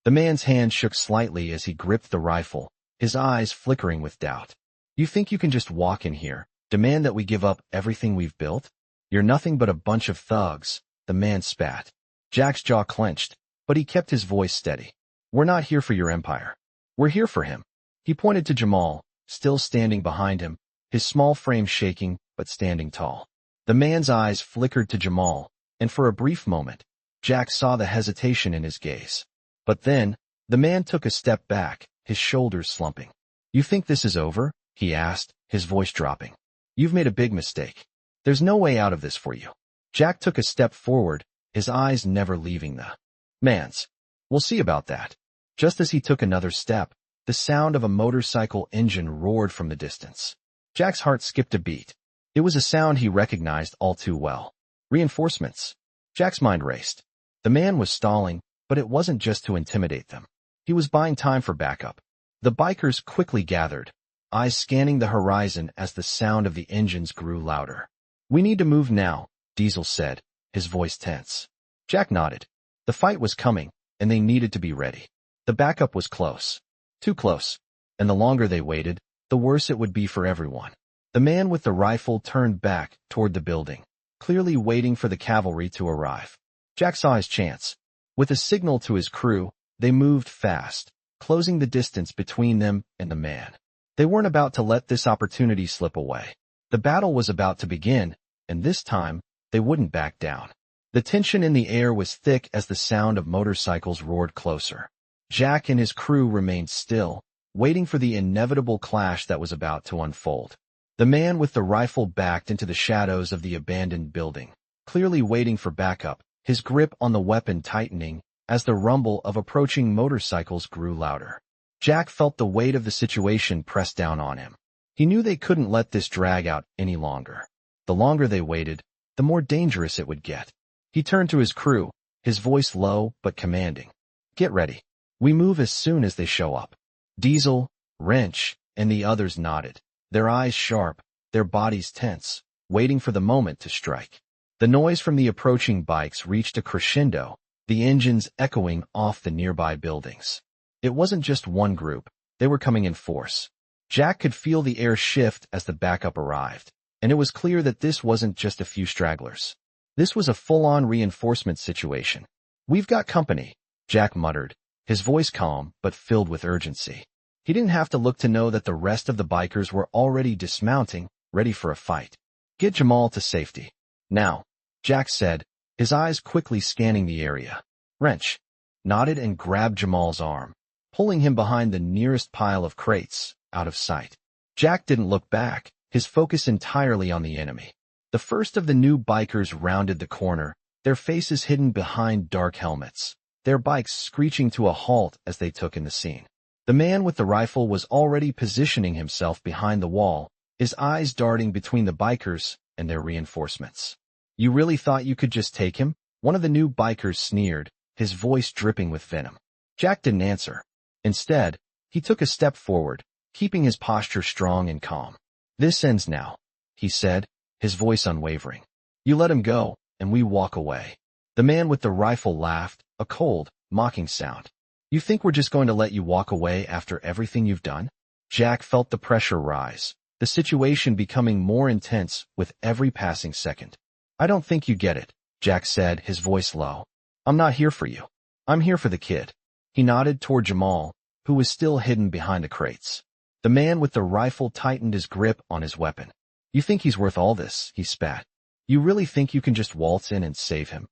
The man's hand shook slightly as he gripped the rifle, his eyes flickering with doubt. "You think you can just walk in here, demand that we give up everything we've built? You're nothing but a bunch of thugs," the man spat. Jack's jaw clenched, but he kept his voice steady. "We're not here for your empire. We're here for him." He pointed to Jamal, still standing behind him, his small frame shaking but standing tall. The man's eyes flickered to Jamal, and for a brief moment, Jack saw the hesitation in his gaze. But then, the man took a step back, his shoulders slumping. "You think this is over?" he asked, his voice dropping. "You've made a big mistake. There's no way out of this for you." Jack took a step forward, his eyes never leaving the man's. "We'll see about that." Just as he took another step, the sound of a motorcycle engine roared from the distance. Jack's heart skipped a beat. It was a sound he recognized all too well. Reinforcements. Jack's mind raced. The man was stalling, but it wasn't just to intimidate them. He was buying time for backup. The bikers quickly gathered, eyes scanning the horizon as the sound of the engines grew louder. "We need to move now," Diesel said, his voice tense. Jack nodded. The fight was coming, and they needed to be ready. The backup was close. Too close. And the longer they waited, the worse it would be for everyone. The man with the rifle turned back toward the building, clearly waiting for the cavalry to arrive. Jack saw his chance. With a signal to his crew, they moved fast, closing the distance between them and the man. They weren't about to let this opportunity slip away. The battle was about to begin, and this time, they wouldn't back down. The tension in the air was thick as the sound of motorcycles roared closer. Jack and his crew remained still, waiting for the inevitable clash that was about to unfold. The man with the rifle backed into the shadows of the abandoned building, clearly waiting for backup, his grip on the weapon tightening as the rumble of approaching motorcycles grew louder. Jack felt the weight of the situation press down on him. He knew they couldn't let this drag out any longer. The longer they waited, the more dangerous it would get. He turned to his crew, his voice low but commanding. "Get ready. We move as soon as they show up." Diesel, Wrench, and the others nodded, their eyes sharp, their bodies tense, waiting for the moment to strike. The noise from the approaching bikes reached a crescendo, the engines echoing off the nearby buildings. It wasn't just one group, they were coming in force. Jack could feel the air shift as the backup arrived, and it was clear that this wasn't just a few stragglers. This was a full-on reinforcement situation. "We've got company," Jack muttered, his voice calm but filled with urgency. He didn't have to look to know that the rest of the bikers were already dismounting, ready for a fight. "Get Jamal to safety. Now," Jack said, his eyes quickly scanning the area. Wrench nodded and grabbed Jamal's arm, pulling him behind the nearest pile of crates, out of sight. Jack didn't look back, his focus entirely on the enemy. The first of the new bikers rounded the corner, their faces hidden behind dark helmets, their bikes screeching to a halt as they took in the scene. The man with the rifle was already positioning himself behind the wall, his eyes darting between the bikers and their reinforcements. "You really thought you could just take him?" One of the new bikers sneered, his voice dripping with venom. Jack didn't answer. Instead, he took a step forward, keeping his posture strong and calm. "This ends now," he said, his voice unwavering. "You let him go, and we walk away." The man with the rifle laughed, a cold, mocking sound. "You think we're just going to let you walk away after everything you've done?" Jack felt the pressure rise, the situation becoming more intense with every passing second. "I don't think you get it," Jack said, his voice low. "I'm not here for you. I'm here for the kid." He nodded toward Jamal, who was still hidden behind the crates. The man with the rifle tightened his grip on his weapon. "You think he's worth all this?" he spat. "You really think you can just waltz in and save him?"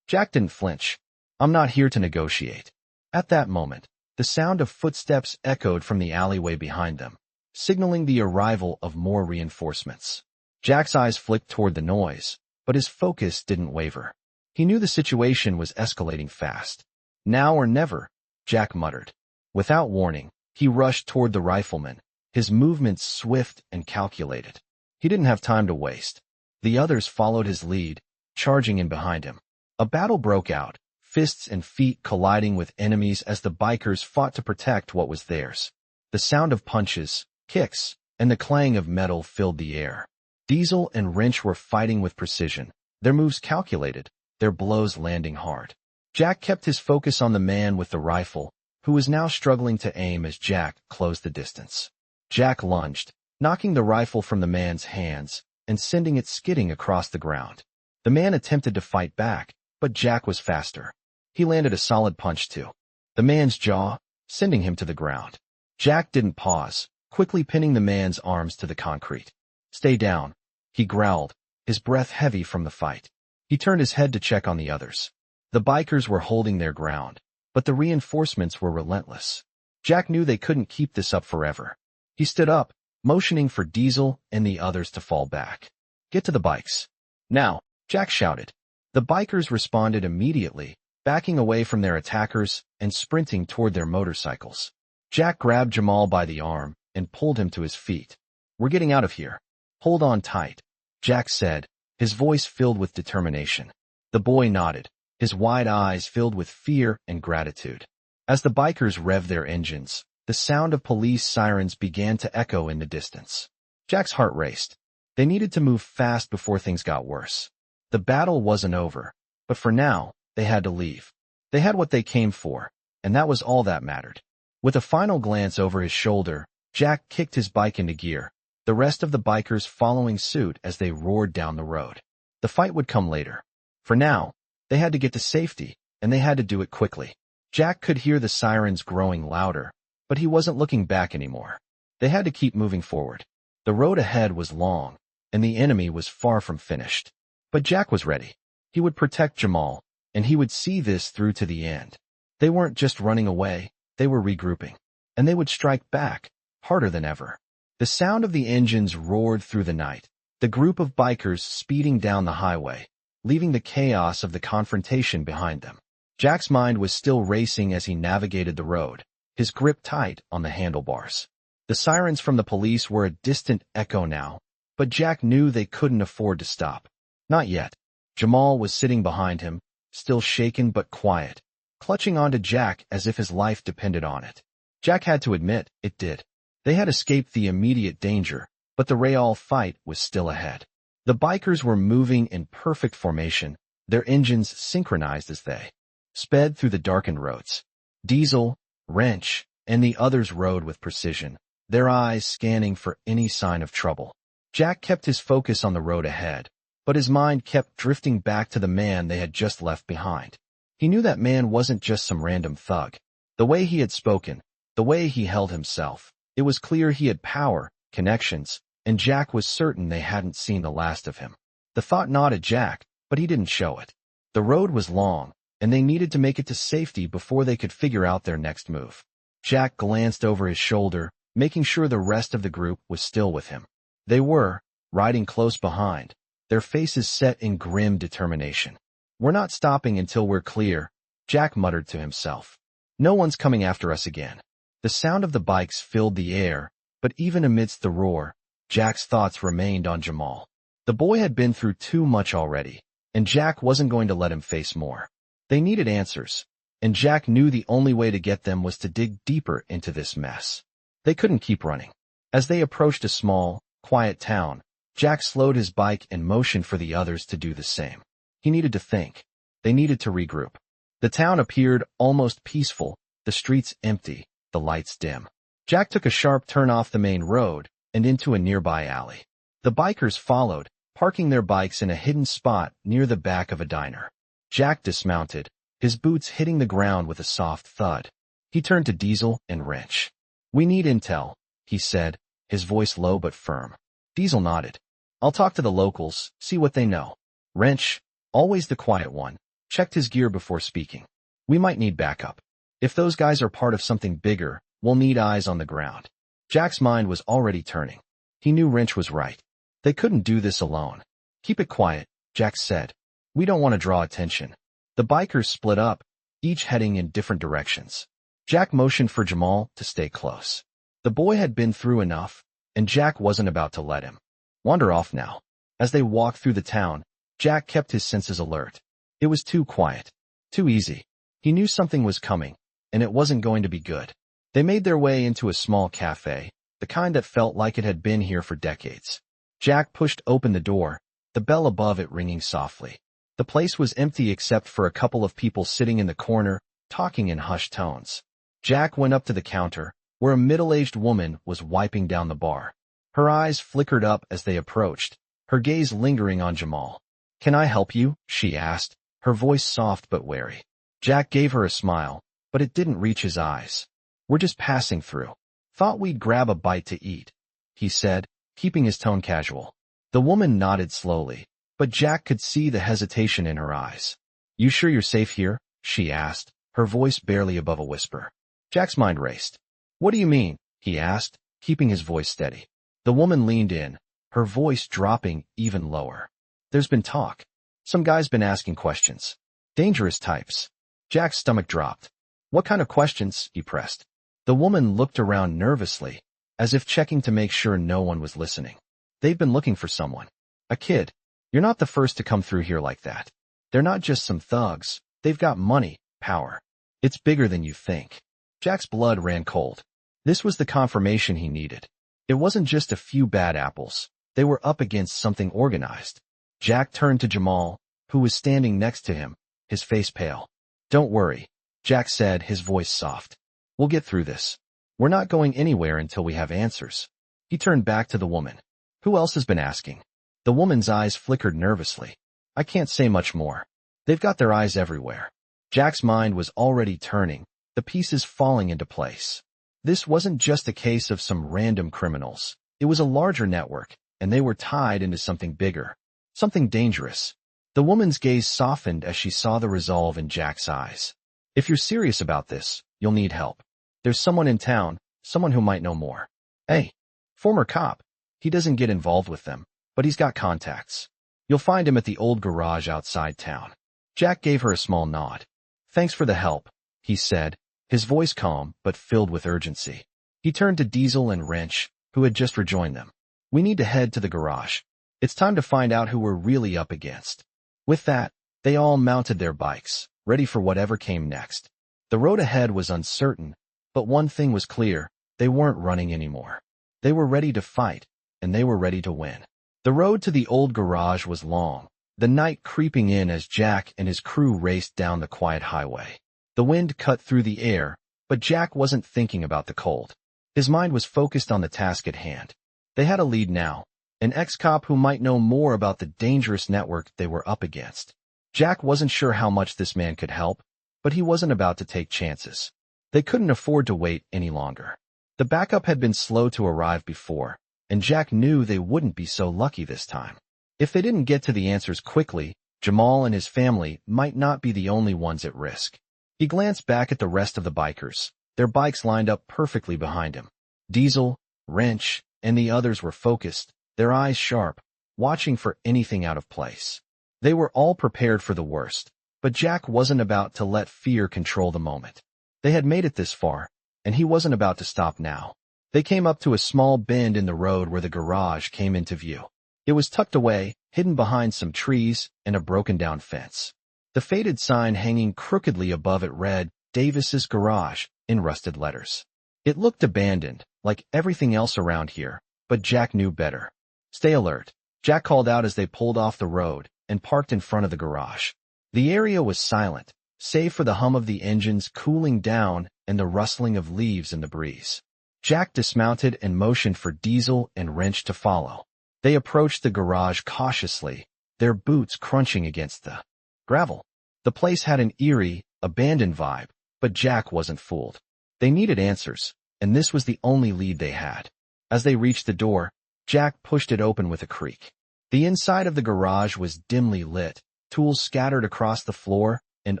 Jack didn't flinch. "I'm not here to negotiate. At that moment, the sound of footsteps echoed from the alleyway behind them, signaling the arrival of more reinforcements. Jack's eyes flicked toward the noise, but his focus didn't waver. He knew the situation was escalating fast. Now or never, Jack muttered. Without warning, he rushed toward the rifleman, his movements swift and calculated. He didn't have time to waste. The others followed his lead, charging in behind him. A battle broke out, fists and feet colliding with enemies as the bikers fought to protect what was theirs. The sound of punches, kicks, and the clang of metal filled the air. Diesel and Wrench were fighting with precision, their moves calculated, their blows landing hard. Jack kept his focus on the man with the rifle, who was now struggling to aim as Jack closed the distance. Jack lunged, knocking the rifle from the man's hands and sending it skidding across the ground. The man attempted to fight back, but Jack was faster. He landed a solid punch to the man's jaw, sending him to the ground. Jack didn't pause, quickly pinning the man's arms to the concrete. "Stay down," he growled, his breath heavy from the fight. He turned his head to check on the others. The bikers were holding their ground, but the reinforcements were relentless. Jack knew they couldn't keep this up forever. He stood up, motioning for Diesel and the others to fall back. "Get to the bikes." "Now," Jack shouted. The bikers responded immediately, backing away from their attackers and sprinting toward their motorcycles. Jack grabbed Jamal by the arm and pulled him to his feet. "We're getting out of here. Hold on tight," Jack said, his voice filled with determination. The boy nodded, his wide eyes filled with fear and gratitude. As the bikers revved their engines, the sound of police sirens began to echo in the distance. Jack's heart raced. They needed to move fast before things got worse. The battle wasn't over, but for now, they had to leave. They had what they came for, and that was all that mattered. With a final glance over his shoulder, Jack kicked his bike into gear, the rest of the bikers following suit as they roared down the road. The fight would come later. For now, they had to get to safety, and they had to do it quickly. Jack could hear the sirens growing louder, but he wasn't looking back anymore. They had to keep moving forward. The road ahead was long, and the enemy was far from finished. But Jack was ready. He would protect Jamal, and he would see this through to the end. They weren't just running away, they were regrouping. And they would strike back, harder than ever. The sound of the engines roared through the night, the group of bikers speeding down the highway, leaving the chaos of the confrontation behind them. Jack's mind was still racing as he navigated the road, his grip tight on the handlebars. The sirens from the police were a distant echo now, but Jack knew they couldn't afford to stop. Not yet. Jamal was sitting behind him, still shaken but quiet, clutching onto Jack as if his life depended on it. Jack had to admit it did. They had escaped the immediate danger, but the real fight was still ahead. The bikers were moving in perfect formation, their engines synchronized as they sped through the darkened roads. Diesel, Wrench, and the others rode with precision, their eyes scanning for any sign of trouble. Jack kept his focus on the road ahead, but his mind kept drifting back to the man they had just left behind. He knew that man wasn't just some random thug. The way he had spoken, the way he held himself, it was clear he had power, connections, and Jack was certain they hadn't seen the last of him. The thought gnawed at Jack, but he didn't show it. The road was long, and they needed to make it to safety before they could figure out their next move. Jack glanced over his shoulder, making sure the rest of the group was still with him. They were, riding close behind, their faces set in grim determination. "We're not stopping until we're clear," Jack muttered to himself. "No one's coming after us again." The sound of the bikes filled the air, but even amidst the roar, Jack's thoughts remained on Jamal. The boy had been through too much already, and Jack wasn't going to let him face more. They needed answers, and Jack knew the only way to get them was to dig deeper into this mess. They couldn't keep running. As they approached a small, quiet town, Jack slowed his bike and motioned for the others to do the same. He needed to think. They needed to regroup. The town appeared almost peaceful, the streets empty, the lights dim. Jack took a sharp turn off the main road and into a nearby alley. The bikers followed, parking their bikes in a hidden spot near the back of a diner. Jack dismounted, his boots hitting the ground with a soft thud. He turned to Diesel and Wrench. "We need intel," he said, his voice low but firm. Diesel nodded. "I'll talk to the locals, see what they know." Wrench, always the quiet one, checked his gear before speaking. "We might need backup." If those guys are part of something bigger, we'll need eyes on the ground. Jack's mind was already turning. He knew Wrench was right. They couldn't do this alone. Keep it quiet, Jack said. We don't want to draw attention. The bikers split up, each heading in different directions. Jack motioned for Jamal to stay close. The boy had been through enough, and Jack wasn't about to let him wander off now. As they walked through the town, Jack kept his senses alert. It was too quiet, too easy. He knew something was coming, and it wasn't going to be good. They made their way into a small cafe, the kind that felt like it had been here for decades. Jack pushed open the door, the bell above it ringing softly. The place was empty except for a couple of people sitting in the corner, talking in hushed tones. Jack went up to the counter, where a middle-aged woman was wiping down the bar. Her eyes flickered up as they approached, her gaze lingering on Jamal. Can I help you? She asked, her voice soft but wary. Jack gave her a smile, but it didn't reach his eyes. We're just passing through. Thought we'd grab a bite to eat, he said, keeping his tone casual. The woman nodded slowly, but Jack could see the hesitation in her eyes. You sure you're safe here? She asked, her voice barely above a whisper. Jack's mind raced. What do you mean? He asked, keeping his voice steady. The woman leaned in, her voice dropping even lower. There's been talk. Some guy's been asking questions. Dangerous types. Jack's stomach dropped. What kind of questions? He pressed. The woman looked around nervously, as if checking to make sure no one was listening. They've been looking for someone. A kid. You're not the first to come through here like that. They're not just some thugs. They've got money, power. It's bigger than you think. Jack's blood ran cold. This was the confirmation he needed. It wasn't just a few bad apples. They were up against something organized. Jack turned to Jamal, who was standing next to him, his face pale. Don't worry, Jack said, his voice soft. We'll get through this. We're not going anywhere until we have answers. He turned back to the woman. Who else has been asking? The woman's eyes flickered nervously. I can't say much more. They've got their eyes everywhere. Jack's mind was already turning, the pieces falling into place. This wasn't just a case of some random criminals. It was a larger network, and they were tied into something bigger, something dangerous. The woman's gaze softened as she saw the resolve in Jack's eyes. If you're serious about this, you'll need help. There's someone in town, someone who might know more. Hey, former cop. He doesn't get involved with them, but he's got contacts. You'll find him at the old garage outside town. Jack gave her a small nod. Thanks for the help, he said, his voice calm but filled with urgency. He turned to Diesel and Wrench, who had just rejoined them. We need to head to the garage. It's time to find out who we're really up against. With that, they all mounted their bikes, ready for whatever came next. The road ahead was uncertain, but one thing was clear, they weren't running anymore. They were ready to fight, and they were ready to win. The road to the old garage was long, the night creeping in as Jack and his crew raced down the quiet highway. The wind cut through the air, but Jack wasn't thinking about the cold. His mind was focused on the task at hand. They had a lead now, an ex-cop who might know more about the dangerous network they were up against. Jack wasn't sure how much this man could help, but he wasn't about to take chances. They couldn't afford to wait any longer. The backup had been slow to arrive before, and Jack knew they wouldn't be so lucky this time. If they didn't get to the answers quickly, Jamal and his family might not be the only ones at risk. He glanced back at the rest of the bikers, their bikes lined up perfectly behind him. Diesel, Wrench, and the others were focused, their eyes sharp, watching for anything out of place. They were all prepared for the worst, but Jack wasn't about to let fear control the moment. They had made it this far, and he wasn't about to stop now. They came up to a small bend in the road where the garage came into view. It was tucked away, hidden behind some trees and a broken-down fence. The faded sign hanging crookedly above it read, Davis's Garage, in rusted letters. It looked abandoned, like everything else around here, but Jack knew better. Stay alert, Jack called out as they pulled off the road and parked in front of the garage. The area was silent, save for the hum of the engines cooling down and the rustling of leaves in the breeze. Jack dismounted and motioned for Diesel and Wrench to follow. They approached the garage cautiously, their boots crunching against the gravel. The place had an eerie, abandoned vibe, but Jack wasn't fooled. They needed answers, and this was the only lead they had. As they reached the door, Jack pushed it open with a creak. The inside of the garage was dimly lit, tools scattered across the floor, and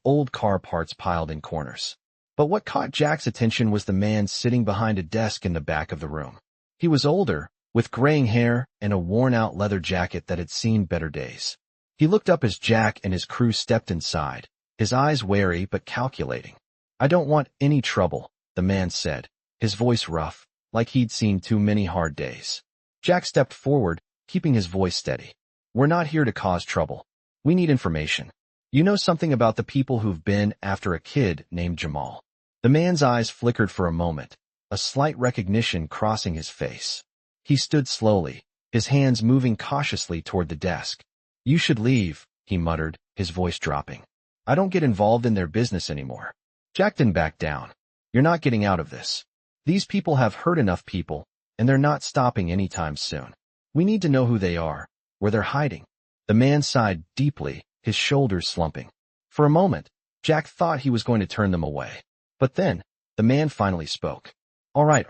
old car parts piled in corners. But what caught Jack's attention was the man sitting behind a desk in the back of the room. He was older, with graying hair and a worn-out leather jacket that had seen better days. He looked up as Jack and his crew stepped inside, his eyes wary but calculating. "I don't want any trouble," the man said, his voice rough, like he'd seen too many hard days. Jack stepped forward, keeping his voice steady. "We're not here to cause trouble. We need information. You know something about the people who've been after a kid named Jamal?" The man's eyes flickered for a moment, a slight recognition crossing his face. He stood slowly, his hands moving cautiously toward the desk. "You should leave," he muttered, his voice dropping. "I don't get involved in their business anymore." Jack didn't back down. "You're not getting out of this. These people have hurt enough people, and they're not stopping anytime soon. We need to know who they are, where they're hiding." The man sighed deeply, his shoulders slumping. For a moment, Jack thought he was going to turn them away. But then, the man finally spoke. All right.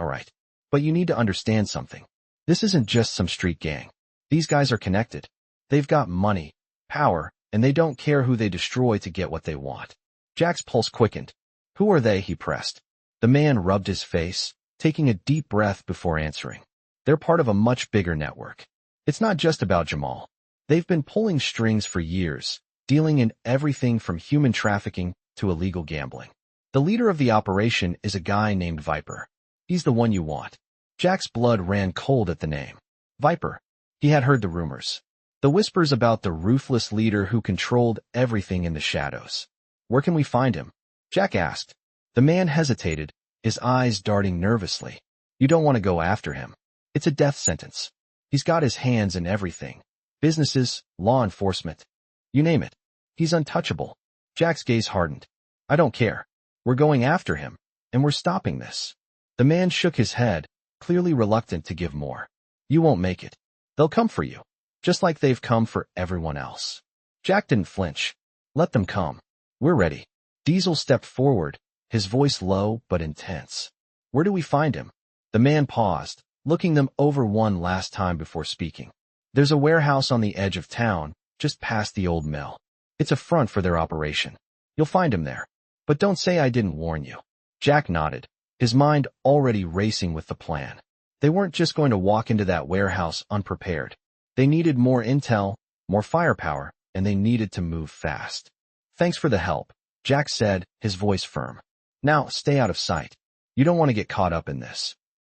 But you need to understand something. This isn't just some street gang. These guys are connected. They've got money, power, and they don't care who they destroy to get what they want." Jack's pulse quickened. "Who are they?" he pressed. The man rubbed his face, taking a deep breath before answering. "They're part of a much bigger network. It's not just about Jamal. They've been pulling strings for years, dealing in everything from human trafficking to illegal gambling. The leader of the operation is a guy named Viper. He's the one you want." Jack's blood ran cold at the name. Viper. He had heard the rumors. The whispers about the ruthless leader who controlled everything in the shadows. "Where can we find him?" Jack asked. The man hesitated, his eyes darting nervously. "You don't want to go after him. It's a death sentence. He's got his hands in everything. Businesses, law enforcement. You name it. He's untouchable." Jack's gaze hardened. "I don't care. We're going after him, and we're stopping this." The man shook his head, clearly reluctant to give more. "You won't make it. They'll come for you, just like they've come for everyone else." Jack didn't flinch. "Let them come. We're ready." Diesel stepped forward, his voice low but intense. "Where do we find him?" The man paused, looking them over one last time before speaking. "There's a warehouse on the edge of town, just past the old mill. It's a front for their operation. You'll find him there. But don't say I didn't warn you." Jack nodded, his mind already racing with the plan. They weren't just going to walk into that warehouse unprepared. They needed more intel, more firepower, and they needed to move fast. "Thanks for the help," Jack said, his voice firm. "Now stay out of sight. You don't want to get caught up in this."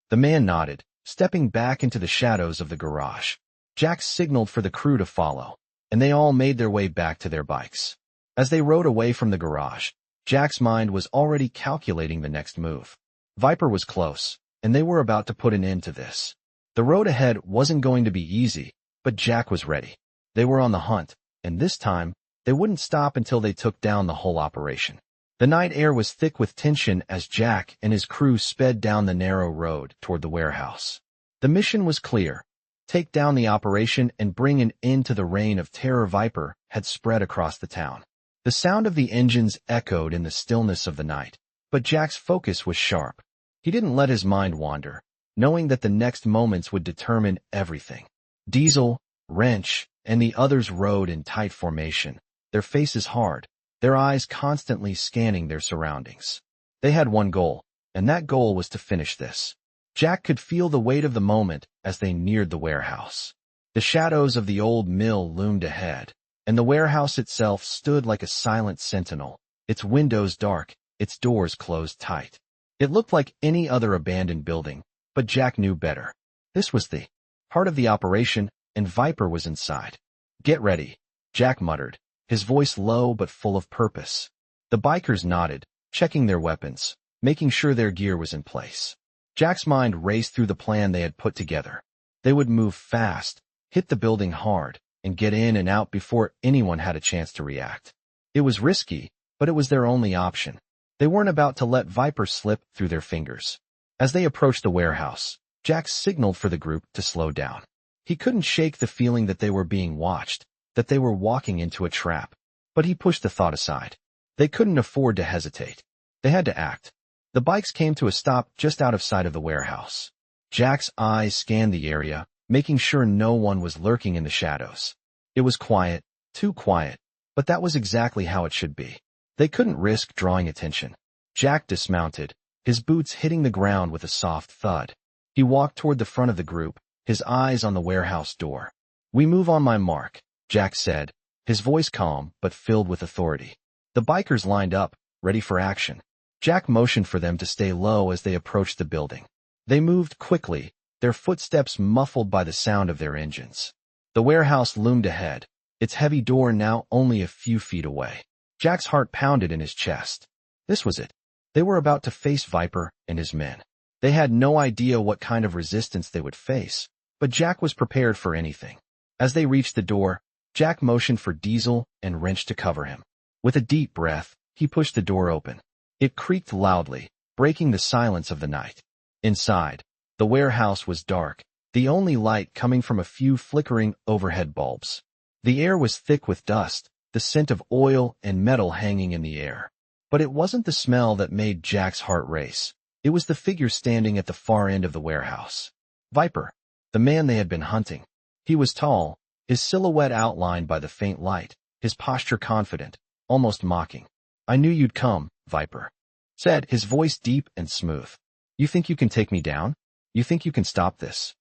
The man nodded, stepping back into the shadows of the garage. Jack signaled for the crew to follow, and they all made their way back to their bikes. As they rode away from the garage, Jack's mind was already calculating the next move. Viper was close, and they were about to put an end to this. The road ahead wasn't going to be easy, but Jack was ready. They were on the hunt, and this time, they wouldn't stop until they took down the whole operation. The night air was thick with tension as Jack and his crew sped down the narrow road toward the warehouse. The mission was clear. Take down the operation and bring an end to the reign of terror. Viper had spread across the town. The sound of the engines echoed in the stillness of the night, but Jack's focus was sharp. He didn't let his mind wander, knowing that the next moments would determine everything. Diesel, Wrench, and the others rode in tight formation, their faces hard, their eyes constantly scanning their surroundings. They had one goal, and that goal was to finish this. Jack could feel the weight of the moment as they neared the warehouse. The shadows of the old mill loomed ahead, and the warehouse itself stood like a silent sentinel, its windows dark, its doors closed tight. It looked like any other abandoned building, but Jack knew better. This was the heart of the operation, and Viper was inside. "Get ready," Jack muttered, his voice low but full of purpose. The bikers nodded, checking their weapons, making sure their gear was in place. Jack's mind raced through the plan they had put together. They would move fast, hit the building hard, and get in and out before anyone had a chance to react. It was risky, but it was their only option. They weren't about to let Viper slip through their fingers. As they approached the warehouse, Jack signaled for the group to slow down. He couldn't shake the feeling that they were being watched, that they were walking into a trap. But he pushed the thought aside. They couldn't afford to hesitate. They had to act. The bikes came to a stop just out of sight of the warehouse. Jack's eyes scanned the area, making sure no one was lurking in the shadows. It was quiet, too quiet, but that was exactly how it should be. They couldn't risk drawing attention. Jack dismounted, his boots hitting the ground with a soft thud. He walked toward the front of the group, his eyes on the warehouse door. "We move on my mark," Jack said, his voice calm but filled with authority. The bikers lined up, ready for action. Jack motioned for them to stay low as they approached the building. They moved quickly, their footsteps muffled by the sound of their engines. The warehouse loomed ahead, its heavy door now only a few feet away. Jack's heart pounded in his chest. This was it. They were about to face Viper and his men. They had no idea what kind of resistance they would face, but Jack was prepared for anything. As they reached the door, Jack motioned for Diesel and Wrench to cover him. With a deep breath, he pushed the door open. It creaked loudly, breaking the silence of the night. Inside, the warehouse was dark, the only light coming from a few flickering overhead bulbs. The air was thick with dust, the scent of oil and metal hanging in the air. But it wasn't the smell that made Jack's heart race. It was the figure standing at the far end of the warehouse. Viper, the man they had been hunting. He was tall, his silhouette outlined by the faint light, his posture confident, almost mocking. "I knew you'd come," Viper said, his voice deep and smooth. "You think you can take me down? You think you can stop this?"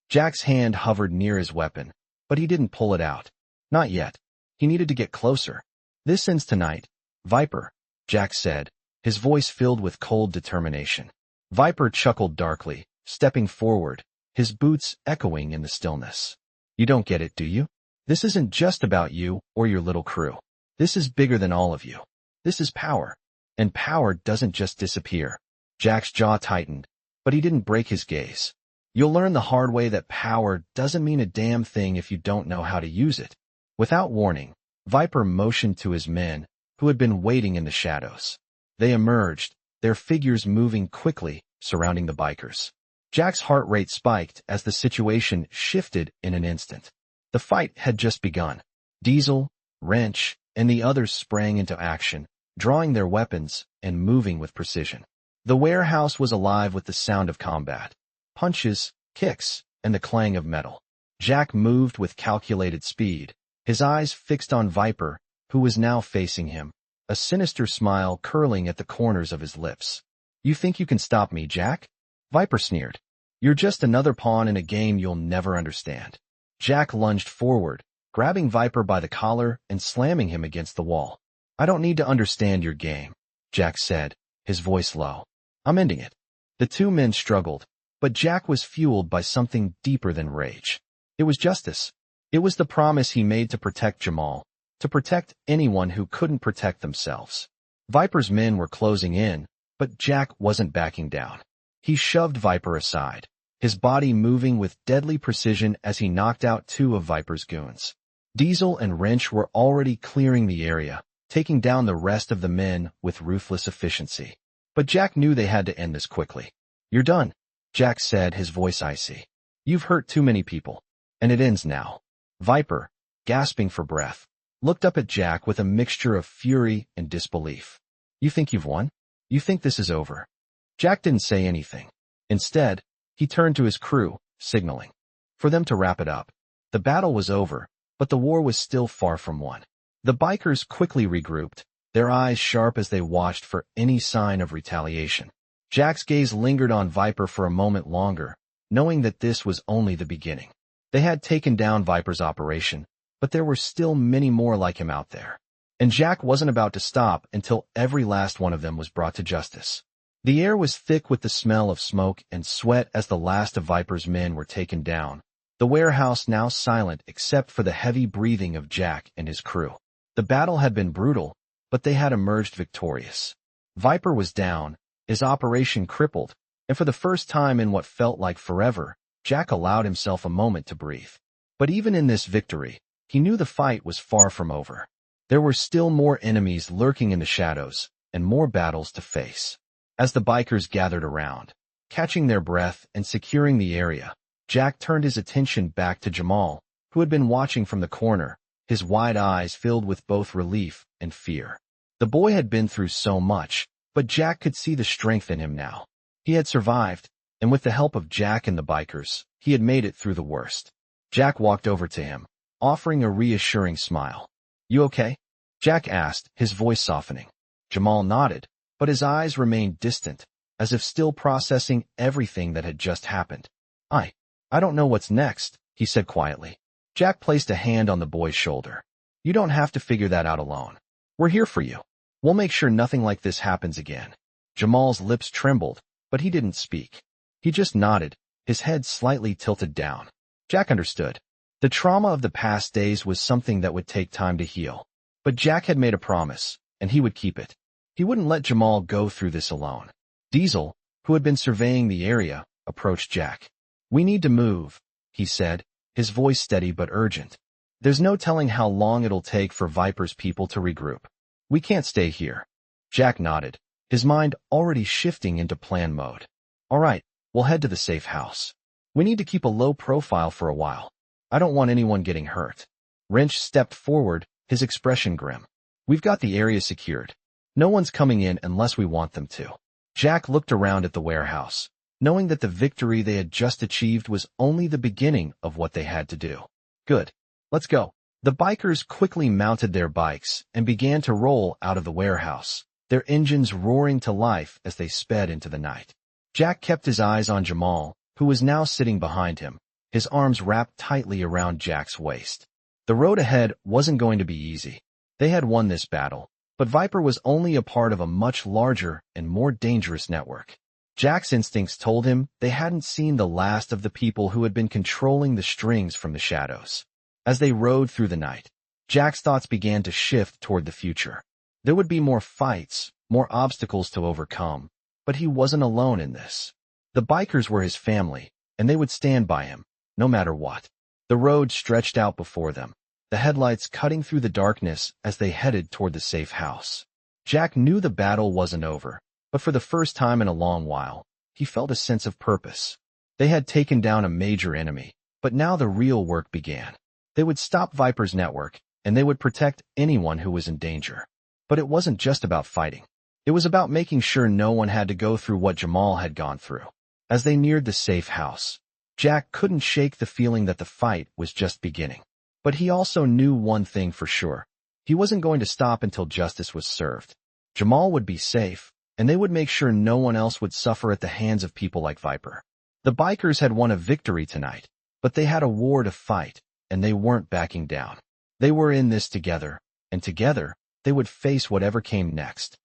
Jack's hand hovered near his weapon, but he didn't pull it out. Not yet. He needed to get closer. "This ends tonight, Viper," Jack said, his voice filled with cold determination. Viper chuckled darkly, stepping forward, his boots echoing in the stillness. "You don't get it, do you? This isn't just about you or your little crew. This is bigger than all of you. This is power. And power doesn't just disappear." Jack's jaw tightened, but he didn't break his gaze. "You'll learn the hard way that power doesn't mean a damn thing if you don't know how to use it." Without warning, Viper motioned to his men, who had been waiting in the shadows. They emerged, their figures moving quickly, surrounding the bikers. Jack's heart rate spiked as the situation shifted in an instant. The fight had just begun. Diesel, Wrench, and the others sprang into action, drawing their weapons and moving with precision. The warehouse was alive with the sound of combat. Punches, kicks, and the clang of metal. Jack moved with calculated speed, his eyes fixed on Viper, who was now facing him, a sinister smile curling at the corners of his lips. "You think you can stop me, Jack?" Viper sneered. "You're just another pawn in a game you'll never understand." Jack lunged forward, grabbing Viper by the collar and slamming him against the wall. "I don't need to understand your game," Jack said, his voice low. "I'm ending it." The two men struggled, but Jack was fueled by something deeper than rage. It was justice. It was the promise he made to protect Jamal, to protect anyone who couldn't protect themselves. Viper's men were closing in, but Jack wasn't backing down. He shoved Viper aside, his body moving with deadly precision as he knocked out two of Viper's goons. Diesel and Wrench were already clearing the area, taking down the rest of the men with ruthless efficiency. But Jack knew they had to end this quickly. "You're done," Jack said, his voice icy. "You've hurt too many people, and it ends now." Viper, gasping for breath, looked up at Jack with a mixture of fury and disbelief. "You think you've won? You think this is over?" Jack didn't say anything. Instead, he turned to his crew, signaling for them to wrap it up. The battle was over, but the war was still far from won. The bikers quickly regrouped, their eyes sharp as they watched for any sign of retaliation. Jack's gaze lingered on Viper for a moment longer, knowing that this was only the beginning. They had taken down Viper's operation, but there were still many more like him out there. And Jack wasn't about to stop until every last one of them was brought to justice. The air was thick with the smell of smoke and sweat as the last of Viper's men were taken down, the warehouse now silent except for the heavy breathing of Jack and his crew. The battle had been brutal, but they had emerged victorious. Viper was down, his operation crippled, and for the first time in what felt like forever, Jack allowed himself a moment to breathe. But even in this victory, he knew the fight was far from over. There were still more enemies lurking in the shadows, and more battles to face. As the bikers gathered around, catching their breath and securing the area, Jack turned his attention back to Jamal, who had been watching from the corner, his wide eyes filled with both relief and fear. The boy had been through so much, but Jack could see the strength in him now. He had survived, and with the help of Jack and the bikers, he had made it through the worst. Jack walked over to him, offering a reassuring smile. "You okay?" Jack asked, his voice softening. Jamal nodded, but his eyes remained distant, as if still processing everything that had just happened. I don't know what's next, he said quietly. Jack placed a hand on the boy's shoulder. You don't have to figure that out alone. We're here for you. We'll make sure nothing like this happens again. Jamal's lips trembled, but he didn't speak. He just nodded, his head slightly tilted down. Jack understood. The trauma of the past days was something that would take time to heal. But Jack had made a promise, and he would keep it. He wouldn't let Jamal go through this alone. Diesel, who had been surveying the area, approached Jack. We need to move, he said, his voice steady but urgent. There's no telling how long it'll take for Viper's people to regroup. We can't stay here. Jack nodded, his mind already shifting into plan mode. All right, we'll head to the safe house. We need to keep a low profile for a while. I don't want anyone getting hurt. Wrench stepped forward, his expression grim. We've got the area secured. No one's coming in unless we want them to. Jack looked around at the warehouse, knowing that the victory they had just achieved was only the beginning of what they had to do. Good. Let's go. The bikers quickly mounted their bikes and began to roll out of the warehouse, their engines roaring to life as they sped into the night. Jack kept his eyes on Jamal, who was now sitting behind him, his arms wrapped tightly around Jack's waist. The road ahead wasn't going to be easy. They had won this battle, but Viper was only a part of a much larger and more dangerous network. Jack's instincts told him they hadn't seen the last of the people who had been controlling the strings from the shadows. As they rode through the night, Jack's thoughts began to shift toward the future. There would be more fights, more obstacles to overcome, but he wasn't alone in this. The bikers were his family, and they would stand by him, no matter what. The road stretched out before them, the headlights cutting through the darkness as they headed toward the safe house. Jack knew the battle wasn't over, but for the first time in a long while, he felt a sense of purpose. They had taken down a major enemy, but now the real work began. They would stop Viper's network, and they would protect anyone who was in danger. But it wasn't just about fighting. It was about making sure no one had to go through what Jamal had gone through. As they neared the safe house, Jack couldn't shake the feeling that the fight was just beginning. But he also knew one thing for sure. He wasn't going to stop until justice was served. Jamal would be safe, and they would make sure no one else would suffer at the hands of people like Viper. The bikers had won a victory tonight, but they had a war to fight, and they weren't backing down. They were in this together, and together, they would face whatever came next.